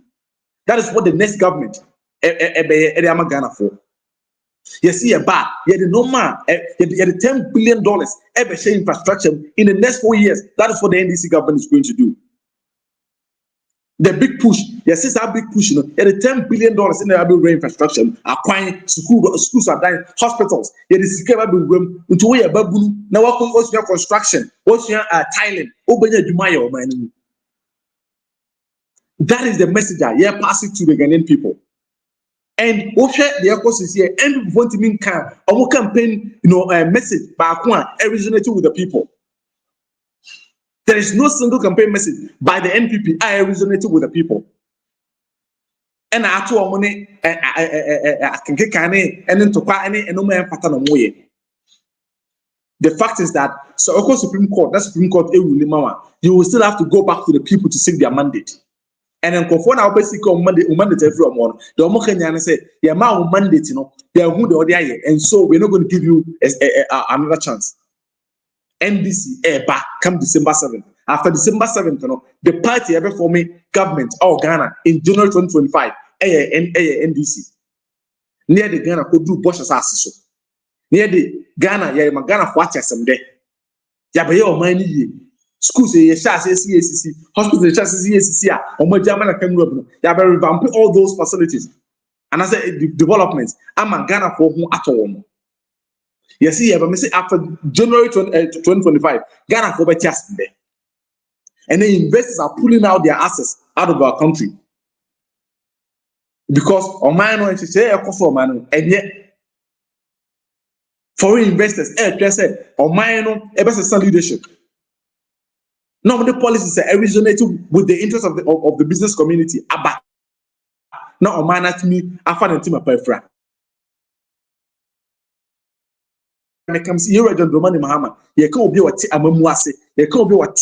That is what the next government Ghana for. You see a bar, you the normal, the $10 billion ever share infrastructure in the next 4 years. That is what the NDC government is going to do. The big push, you see that big push, the $10 billion in the infrastructure, acquiring schools are dying, hospitals, you see room into where babu now what's your construction, what's your tiling, open your Jumayo, man. That is the message that you're passing to the Ghanaian people. And the echoes is here, and we want to mean our campaign, message by originating with the people. There is no single campaign message by the NPP originating with the people. And I told money, I can get and then to quite any and no man pattern on way. The fact is that so Supreme Court, that Supreme Court, you will still have to go back to the people to seek their mandate. And then Kofo now basically on mandate every one. The Omo Kenyan say, yeah, ma mandate, they who the other, and so we're not going to give you another chance. NDC back come December 7th. After December 7th, the party ever forming government or Ghana in January 2025, NDC. Near the Ghana could do Bosch as near the Ghana, yeah, Ghana for some day. Yabaye or money. Schools say CACC, hospitals CACC, or more German Cameroon. You have revamp all those facilities. And I say developments. I'm a Ghana for whom at all. You see, after January 2025, Ghana for just there. And then investors are pulling out their assets out of our country. Because on my own, it's a cost of money. And yet, foreign investors, on my own, a leadership. Now the policies are originated with the interest of the business community. Aba. Now man at me, I find a team of Pefra. When it comes to John Dramani Mahama, you can't be what Amamuase, you can't be what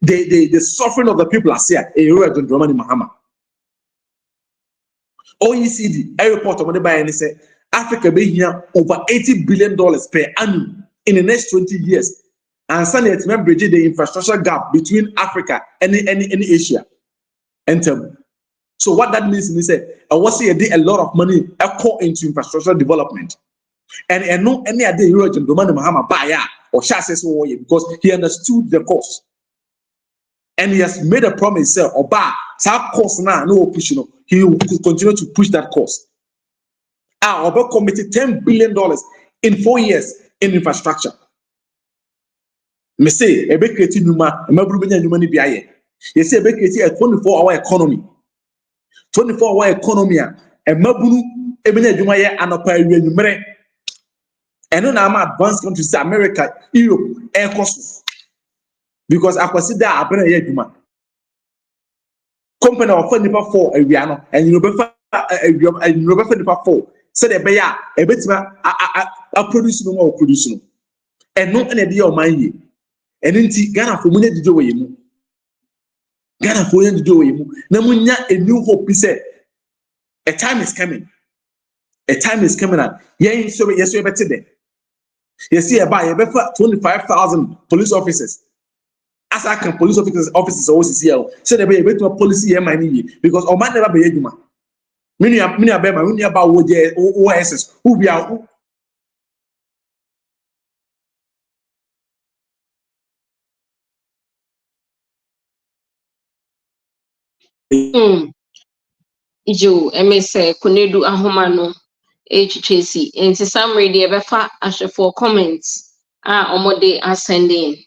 the suffering of the people are here. John Dramani Mahama. OECD, a report on the buy and say Africa be here over $80 billion per annum in the next 20 years. And suddenly it's bridging the infrastructure gap between Africa and Asia. So what that means is that I was saying a lot of money pour into infrastructure development. And no any other European Domani Mahama buyer or chassis because he understood the cost. And he has made a promise or buy that cost now, no push, he will continue to push that cost. Our committed $10 billion in 4 years in infrastructure. Me say ebe create numa emabru benya numa ni biaye ye say ebe create a 24-hour economy 24-hour economy a emabru ebenya adwuma ye anopa awie numere eno na am advanced countries America, Europe, air cost because akwasi da abena ye adwuma company of nipa 4 awia no and you know be nipa 4 say the be ya ebetima a produce no more produce no eno na dey o man ye. And then Ghana for money to do with you. Ghana for to do with you. Namunya a new hope. He said, a time is coming. A time is coming. Yes, you're better there. You see, about 25,000 police officers. As I can police officers always here. So they be able to policy here money because on man never be able. Many about what OSS who be out. Ijo emese kunedu ahomano HTC in summary the ebefa ashe for comments omode ascending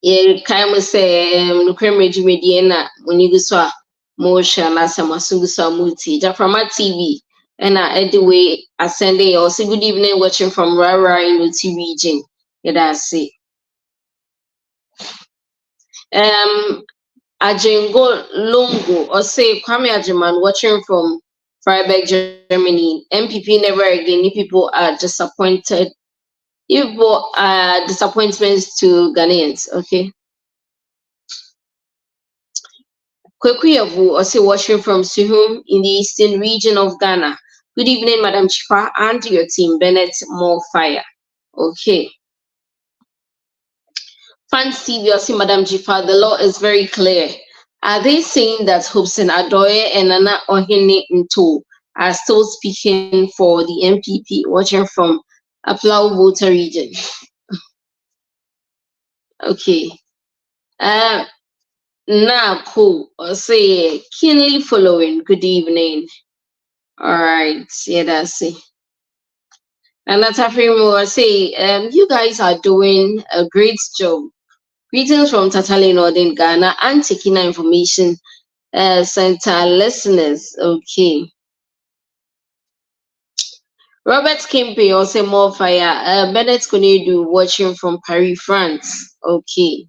ye kaimo say nukreme jimedie na onigu a motion na samasungu so multi Jaframa TV and anyway ascending also good evening watching from Rara in the region yedase Ajengo Lungu or say Kwame Ajiman watching from Freiburg, Germany. NPP never again. People are disappointed. People are disappointments to Ghanaians. Okay. Kwekuyavu or say watching from Suhum in the eastern region of Ghana. Good evening, Madam Chifa and your team. Bennett, more fire. Okay. Fans TV or say Madam Chifa, the law is very clear. Are they saying that Hobson Adoye and Nana Ohene Nto are still speaking for the NPP, watching from Aplau voter region? Okay. Now, cool. Say, keenly following. Good evening. All right. Yeah, that's it. And that's will say, you guys are doing a great job. Greetings from Tatali Northern Ghana and taking information center listeners. Okay. Robert Kimpe also more fire. Bennett Konedu watching from Paris, France. Okay.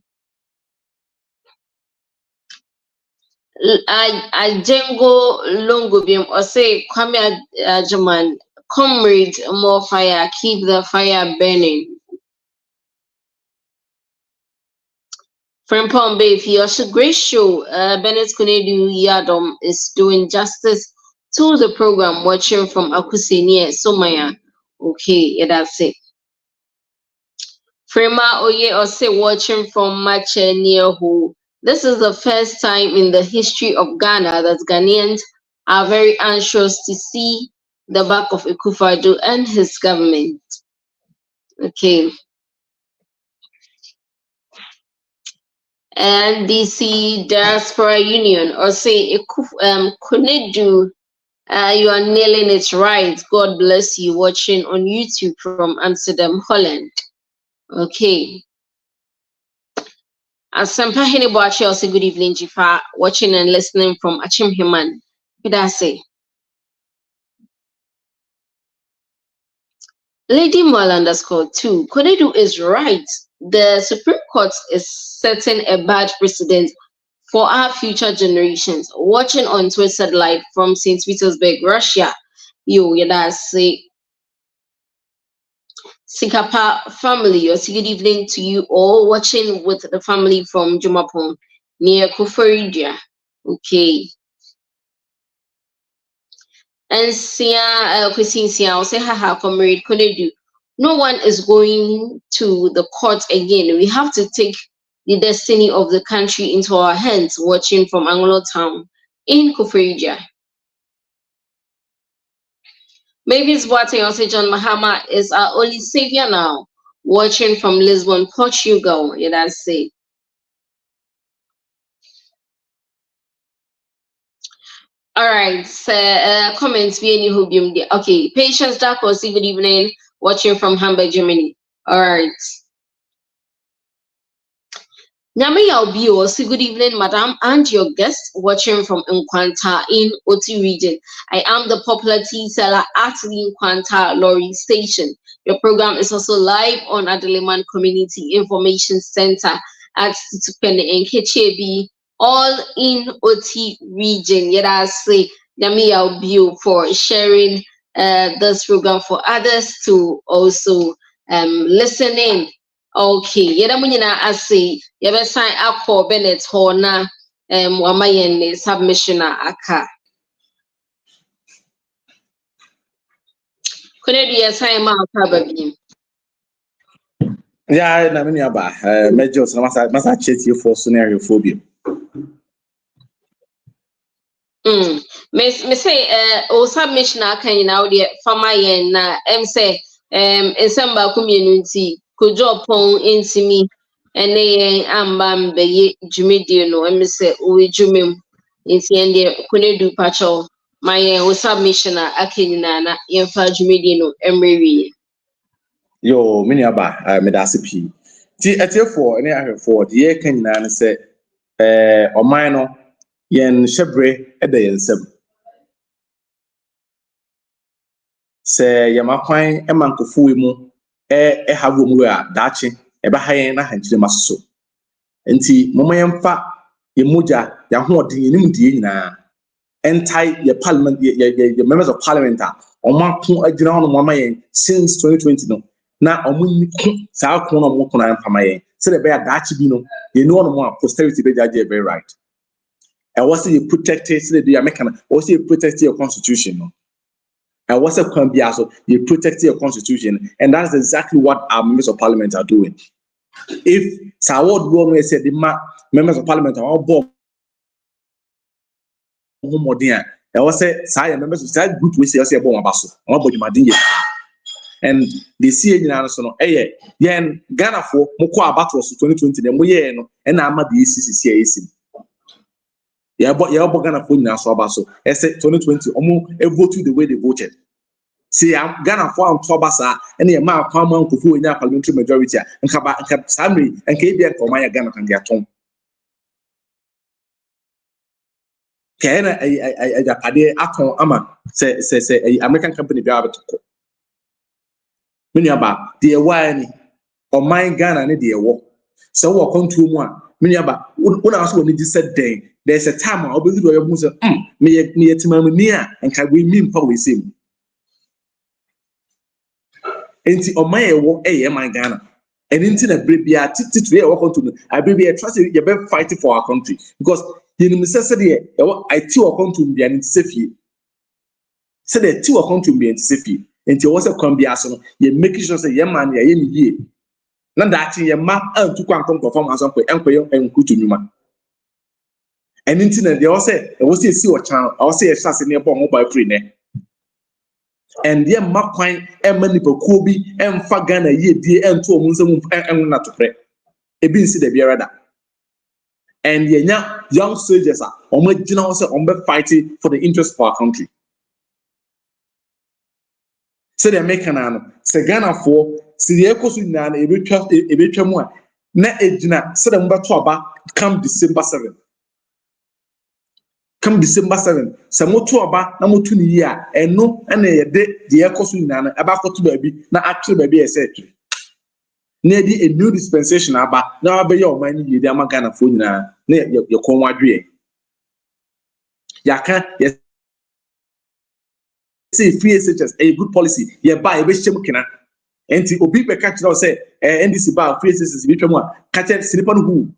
I Django Longobium or say Kwame Ajaman, comrade more fire, keep the fire burning. Frimpong Bay, if you're a great show, Bennett Kunedu Yadom is doing justice to the program, watching from Akusini Somaya. Okay, yeah, that's it. Frema Oye Ose watching from Mache near who. This is the first time in the history of Ghana that Ghanaians are very anxious to see the back of Akufo-Addo and his government. Okay. NDC Diaspora Union, or say Kunedu, you are nailing it right. God bless you. Watching on YouTube from Amsterdam, Holland. Okay. Asampa Heneboachi also good evening, Jifa. Watching and listening from Achim Himan. What I say? Lady Mal _2. Kunedu is right. The Supreme Court is setting a bad precedent for our future generations. Watching on Twitter live from St. Petersburg, Russia. Yada say Sikapa family, or good evening to you all watching with the family from Jumapong near Kuforidia. Okay. And Sia Sia, I'll say haha comrade Kunedu. No one is going to the court again. We have to take the destiny of the country into our hands. Watching from Anglo Town in Kuforidia. Maybe it's what I say John Mahama is our only savior now. Watching from Lisbon, Portugal. Yeah, that's it. All right, so comments being who be okay. Patience Darko, good evening. Watching from Hamburg, Germany. All right. Nyame Yalbio, say good evening, madam, and your guest watching from Nkwanta in Oti region. I am the popular tea seller at the Nkwanta Lorry Station. Your program is also live on Adeleman Community Information Center at Tupene and Kechebi, all in Oti region. Yet I say Nyame Yalbio for sharing this program for others to also listen in. Okay, yeda munyina ase yebe sign akọ Bennett ho na wamayen ne submission aka. Kunedu ya sign ma aka babi. Yeah, na many aba major so masa chet you for scenario phobia. Me say o submission aka nyina we fama yen na say ensamba kumienu nti kojo pon intimi ene yen amba mbeye dwumedie no say o dwumem nti ende Kunedu pacho my o submission aka nyina na yemfa dwumedie no emrewie. Yo many aba medasipi ti etiefo ene ahwefo de ye kan nyina ne se oman no yen hyebre eda yensem se yamakwan emankofo mu hawo mu a daache eba hayen na hankyere masoso nti momayemfa yemoja ya hoodin yenim die nyina entai ye parliament ye members of parliament a omakon agyina ho no momayen since 2020 no na omunni saa kon no mo kon amfama yen se de be ya daache bi no ye no no mo posterity be judge very right. And what's it protected? So they are making. What's it protect your constitution? No? And what's it can be also? You protect your constitution, and that's exactly what our members of parliament are doing. If Saward Gomez said the members of parliament are all born, and what's it? Say members of that group we say born abaso, and they see in answer no. Eh, yen Ghana for moko abatros 2020. Them we no, and I'm at the ECCC. Yeah, but Ghana for now so about so. I said 2020, voted the way they voted. See, I'm Ghana for Tobasa and the amount of common to in parliamentary majority and Samri and KBN for my Ghana can get home. Can I Aton Ama say American company be able to call. Many about the wine or my Ghana and the war. So what come to one. Many about when I also when said day. There's a time I'll be able to say, me timamia and can we mean for we see. And on my war, my Ghana. And into the baby, I today welcome to me. I baby, I trust you. You're fighting for our country because the necessity. I too welcome to be an safe. So the two welcome to be an safe. And you also come be as you making sure say your man, you're in here. Now that your man and to come perform as uncle and go to Numa. And internet, they all say, I will see what channel, I will say a chance in your mobile free net. And dear Maquine and Manipo Kobe and Fagana ye dear and 2 months and not to pray. A bin see the Biarada. And the young soldiers are on general fighting for the interest of our country. So they make an Sagana for Siriaco Sunan, a bit more. Na Ejina, said I'm come December 7th. Come December 7th. Samotu aba na motu ni year eno na ye de ekoso nyina aba koto baby na actually baby e say na di a new dispensation aba na aba ye o man ni de amagana fo nyina na ye kon wadwe yaka ye say free SHS a good policy ye ba e be hyem kena enti obi be catch now say NDC ba free SHS bi twam a catch sniper no hu.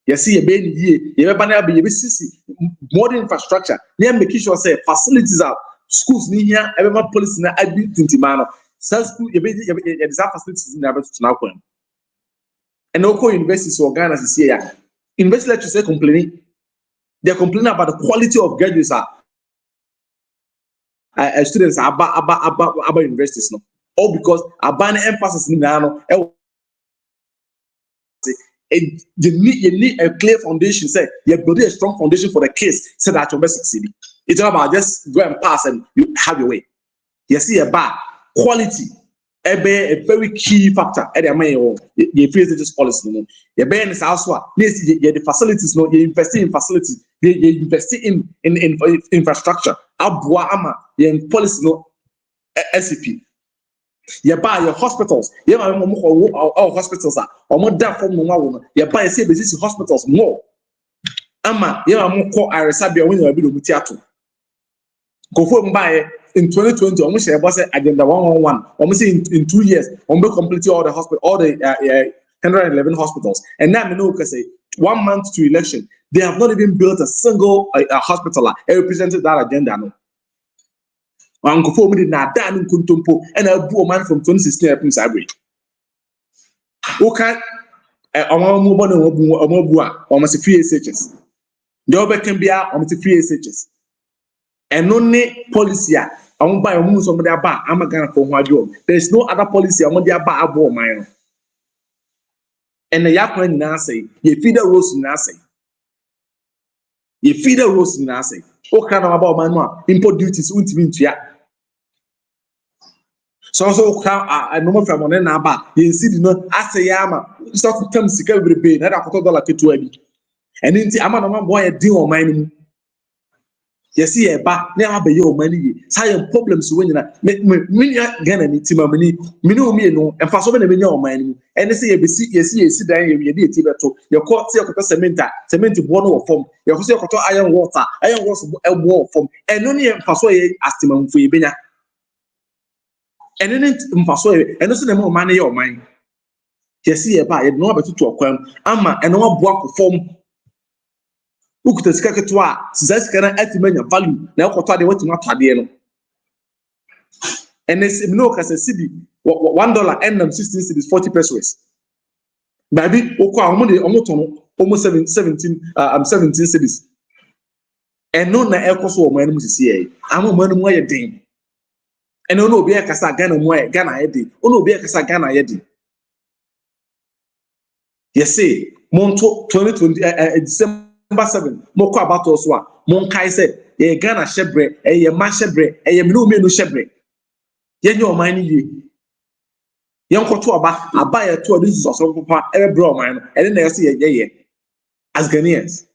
Yes, see a baby ye, you ever be modern infrastructure. Near making sure say facilities are schools near here, every policy na I built into man. Some school you facilities in the now. And local universities or Ghana is here. University lecturers say complaining. They're complaining about the quality of graduates students about universities no. All because ban emphasis in now. You need a clear foundation. Say you build a strong foundation for the case so that you'll succeed. It's not about just go and pass and you have your way. You see a bar quality, a very key factor. At the main, you face this policy. You ban is also the facilities. No, you invest in facilities. You invest in infrastructure. Abua ama you policy no SCP. You buy your hospitals. You buy our hospitals are more than from no. You buy say business hospitals more. Ama you are more call Aresabia when you are building theater. Go for buy in 2020. Almost say about agenda 111. Almost say in 2 years, almost complete all the hospital, all the 111 hospitals. And now we know because say 1 month to election, they have not even built a single hospital. Represented that agenda no. Uncle for me na dan kuntumpo and a buo man from 2016 up in Sabri. Okay, almost free SHS. The other can be almost free SHS. And only policy, I won't buy a moon some of their bar. I'm a gun for my job. There is no other policy. I want their bar abo mine. And the Yapon now say, you feed the rose in Nasa. You feed the rose in Nasa. Okay, about my mom. Import duties won't mean to ya. So I know from on aba you see no asayama start to come sika every pay na da $4 ketu abi and nti ama no boy e din o man mu yes e ba na aba ye o man yi say problems we nyina me Ghana ni ti ma mani me no me no emfa so be na me nya o man mu and say yesi dan ye de ti beto ye ko se ko cement bo no form ye ko se ko iron water e bo form and no ne emfa so ye astima mfu ye benya. And then mfaso and so na mo man your mind. Yes, ye ba ye no abetutu okwam ama and no aboa perform. Ukuta sika ketwa sika na atimanya value na ekoto ade wetima tade no. And this no ka se cedi $1 and 16 cedis 40 pesos. Baby okwa omoton almost 17 cedis. And no na ekoso o man mu sisi ye. Ama man mu aye den. And no be kasa Ghana mu Ghana yedi ono be kasa Ghana yedi yes say monto 2020 December 7 mo ko about us wa mon kai say ye Ghana shebre ye ma shebre ye me no shebre ye nyo man ni ye yen ko to aba ye to this so papa e bro man and then say ye as Ghanaians.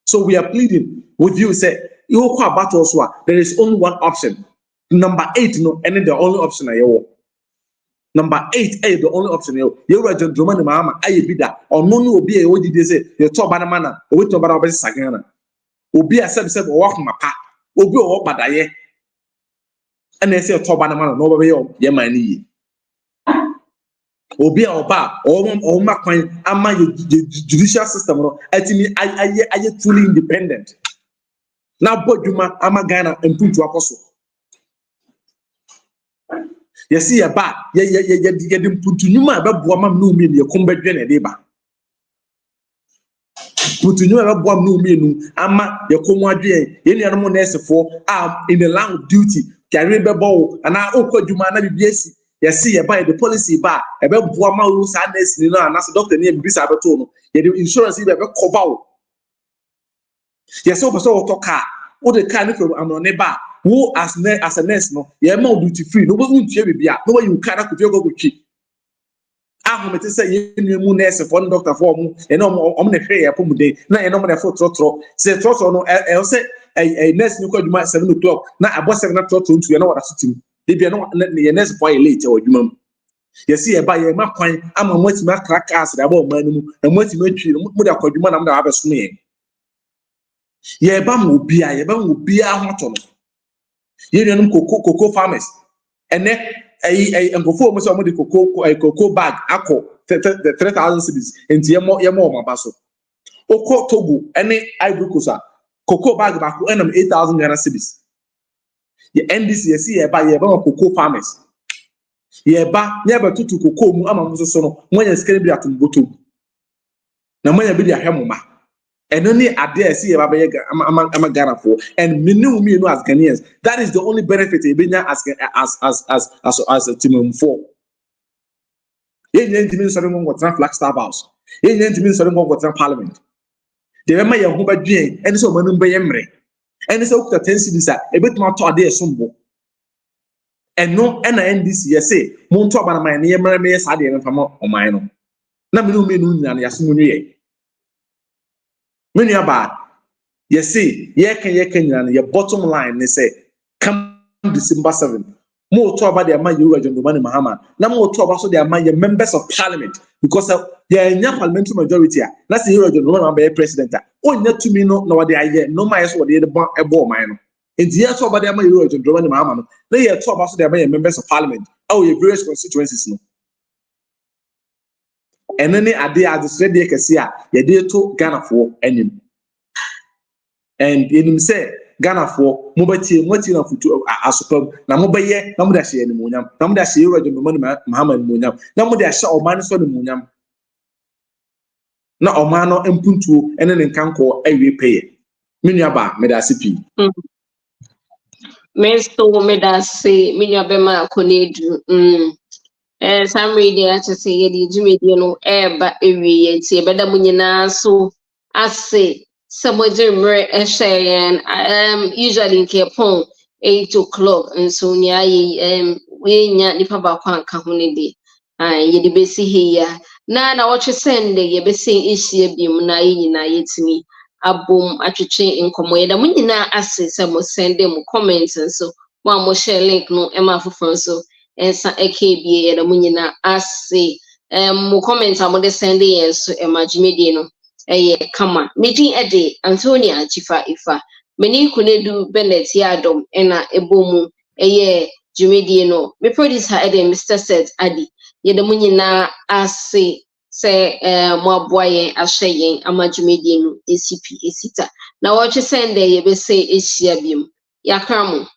So we are pleading with you say you ko about us wa there is only one option. Number 8 no and the only option I have. Number 8 the only option you were gentleman mama I be that or no be a what did they say you talk about man we talk about sagana obi a said walk mapa obi o walk badaye and they say talk about man no be your money Obi oba or makwan ama judicial system no atimi aye truly independent. Na bodwuma ama Ghana mpuntu akoso. Yesi ye ba ye de mpuntu nyuma beboa mam no mi ne kombedwe ne de ba. Mpuntu nyuma beboa mam no mi nu ama ye komwadwe ye nuanom nursefo in the line of duty carry bebo ana okwadwuma na bibiesi. Yes, see, by the policy bar, a bit Buama rules and this, and as a doctor near Bisabaton, yet the insurance is a cover. Yes, so talk car, what the kind of I'm neighbor, who as a nurse, no, you're more duty free, no one will be no one you cannot go with cheap. I'm going to say, you nurse for one doctor for me, and I'm the fair day, now I know my foot trotro, say trotro, no, I'll say a nurse you could do 7 o'clock, now I was 7 o'clock to you know what I see. They be not the next boy late or you. You see, by a map point, I'm a much more crack ass about money, and much more could I'm the other swing. Ye bam will be a hot on. You know, cocoa farmers, and then a perform some of the cocoa bag, the 3,000 cities, and Yamo Mabaso. Oko Togo, any Ivory Coast, cocoa bag back, and 8,000 Ghana cities. The NDC, you see, by a cocoa farmers. Yeba nyaba tutu koko mu ama muso so no monya skere bi atumboto na monya bi dia hwemoma eno ni ade ase yeba be ama Ghana for and menu no as Ghanaians. That is the only benefit e benya as a team for ye nyentimi so no ngotra Flagstaff House ye nyentimi so no ngotra parliament de be ma ye ho badwen ene so manum be ye mre ene so okuta 10 cities a ebetuma to ade esombo. And no, and NDC, yes, say, Monto Banama, near Maramia Sadi and Famo or mine. Namino Minu and Yasmuni. Many are bad. Yes, see, ye can your bottom line, they say, come December 7. More talk about their man, you and the money Mahama. No more talk about their man, your members of parliament, because they are not parliamentary majority. That's the hero of the Roman Bay president. Oh, not to me, no, they are no, my what they a ball mine. In the year talk about their man, you and the money Mahama. They are talk about their members of parliament. Oh, your various constituencies. No. And then a day as the said, they can see a day to Ghana for any. And in him say, Ghana for Mobati, what you know for as superb. Namobaye, Namudashi and Munam, Namudashi, you read the money Muhammad Munam, Namudash or minus for the Munam. Na Omano and Puntu and then Kanko, a repay. Minyaba, Medasipi. Mesto Medasi, Minyabema Konedu. Some media to say the Jimmy, you know, but every and say, but the Munina so I say. Somewhere usually in Cape Town 8 o'clock and so near we nipa ba kwan ka ho ne de ye de besi here na what you send ye besi issue bi mu na yi nyina yetimi abom atwetwe nkomo ye da mu nyina ase se mo send them comments and so mo share link no e ma foforo so ensa ekebie ye da mu nyina ase mo comments am de send ye so e ma jimedi no kama meeting ede Antonia Chifa Ifa meni kunedu Bennett yadom ena ebomu jumedie no me producer ede Mr. Set Adi ye de munyina ase se mo aboye ahyeyen ama jumedie no ACP esita na wo send ye be say ehia biem yakramu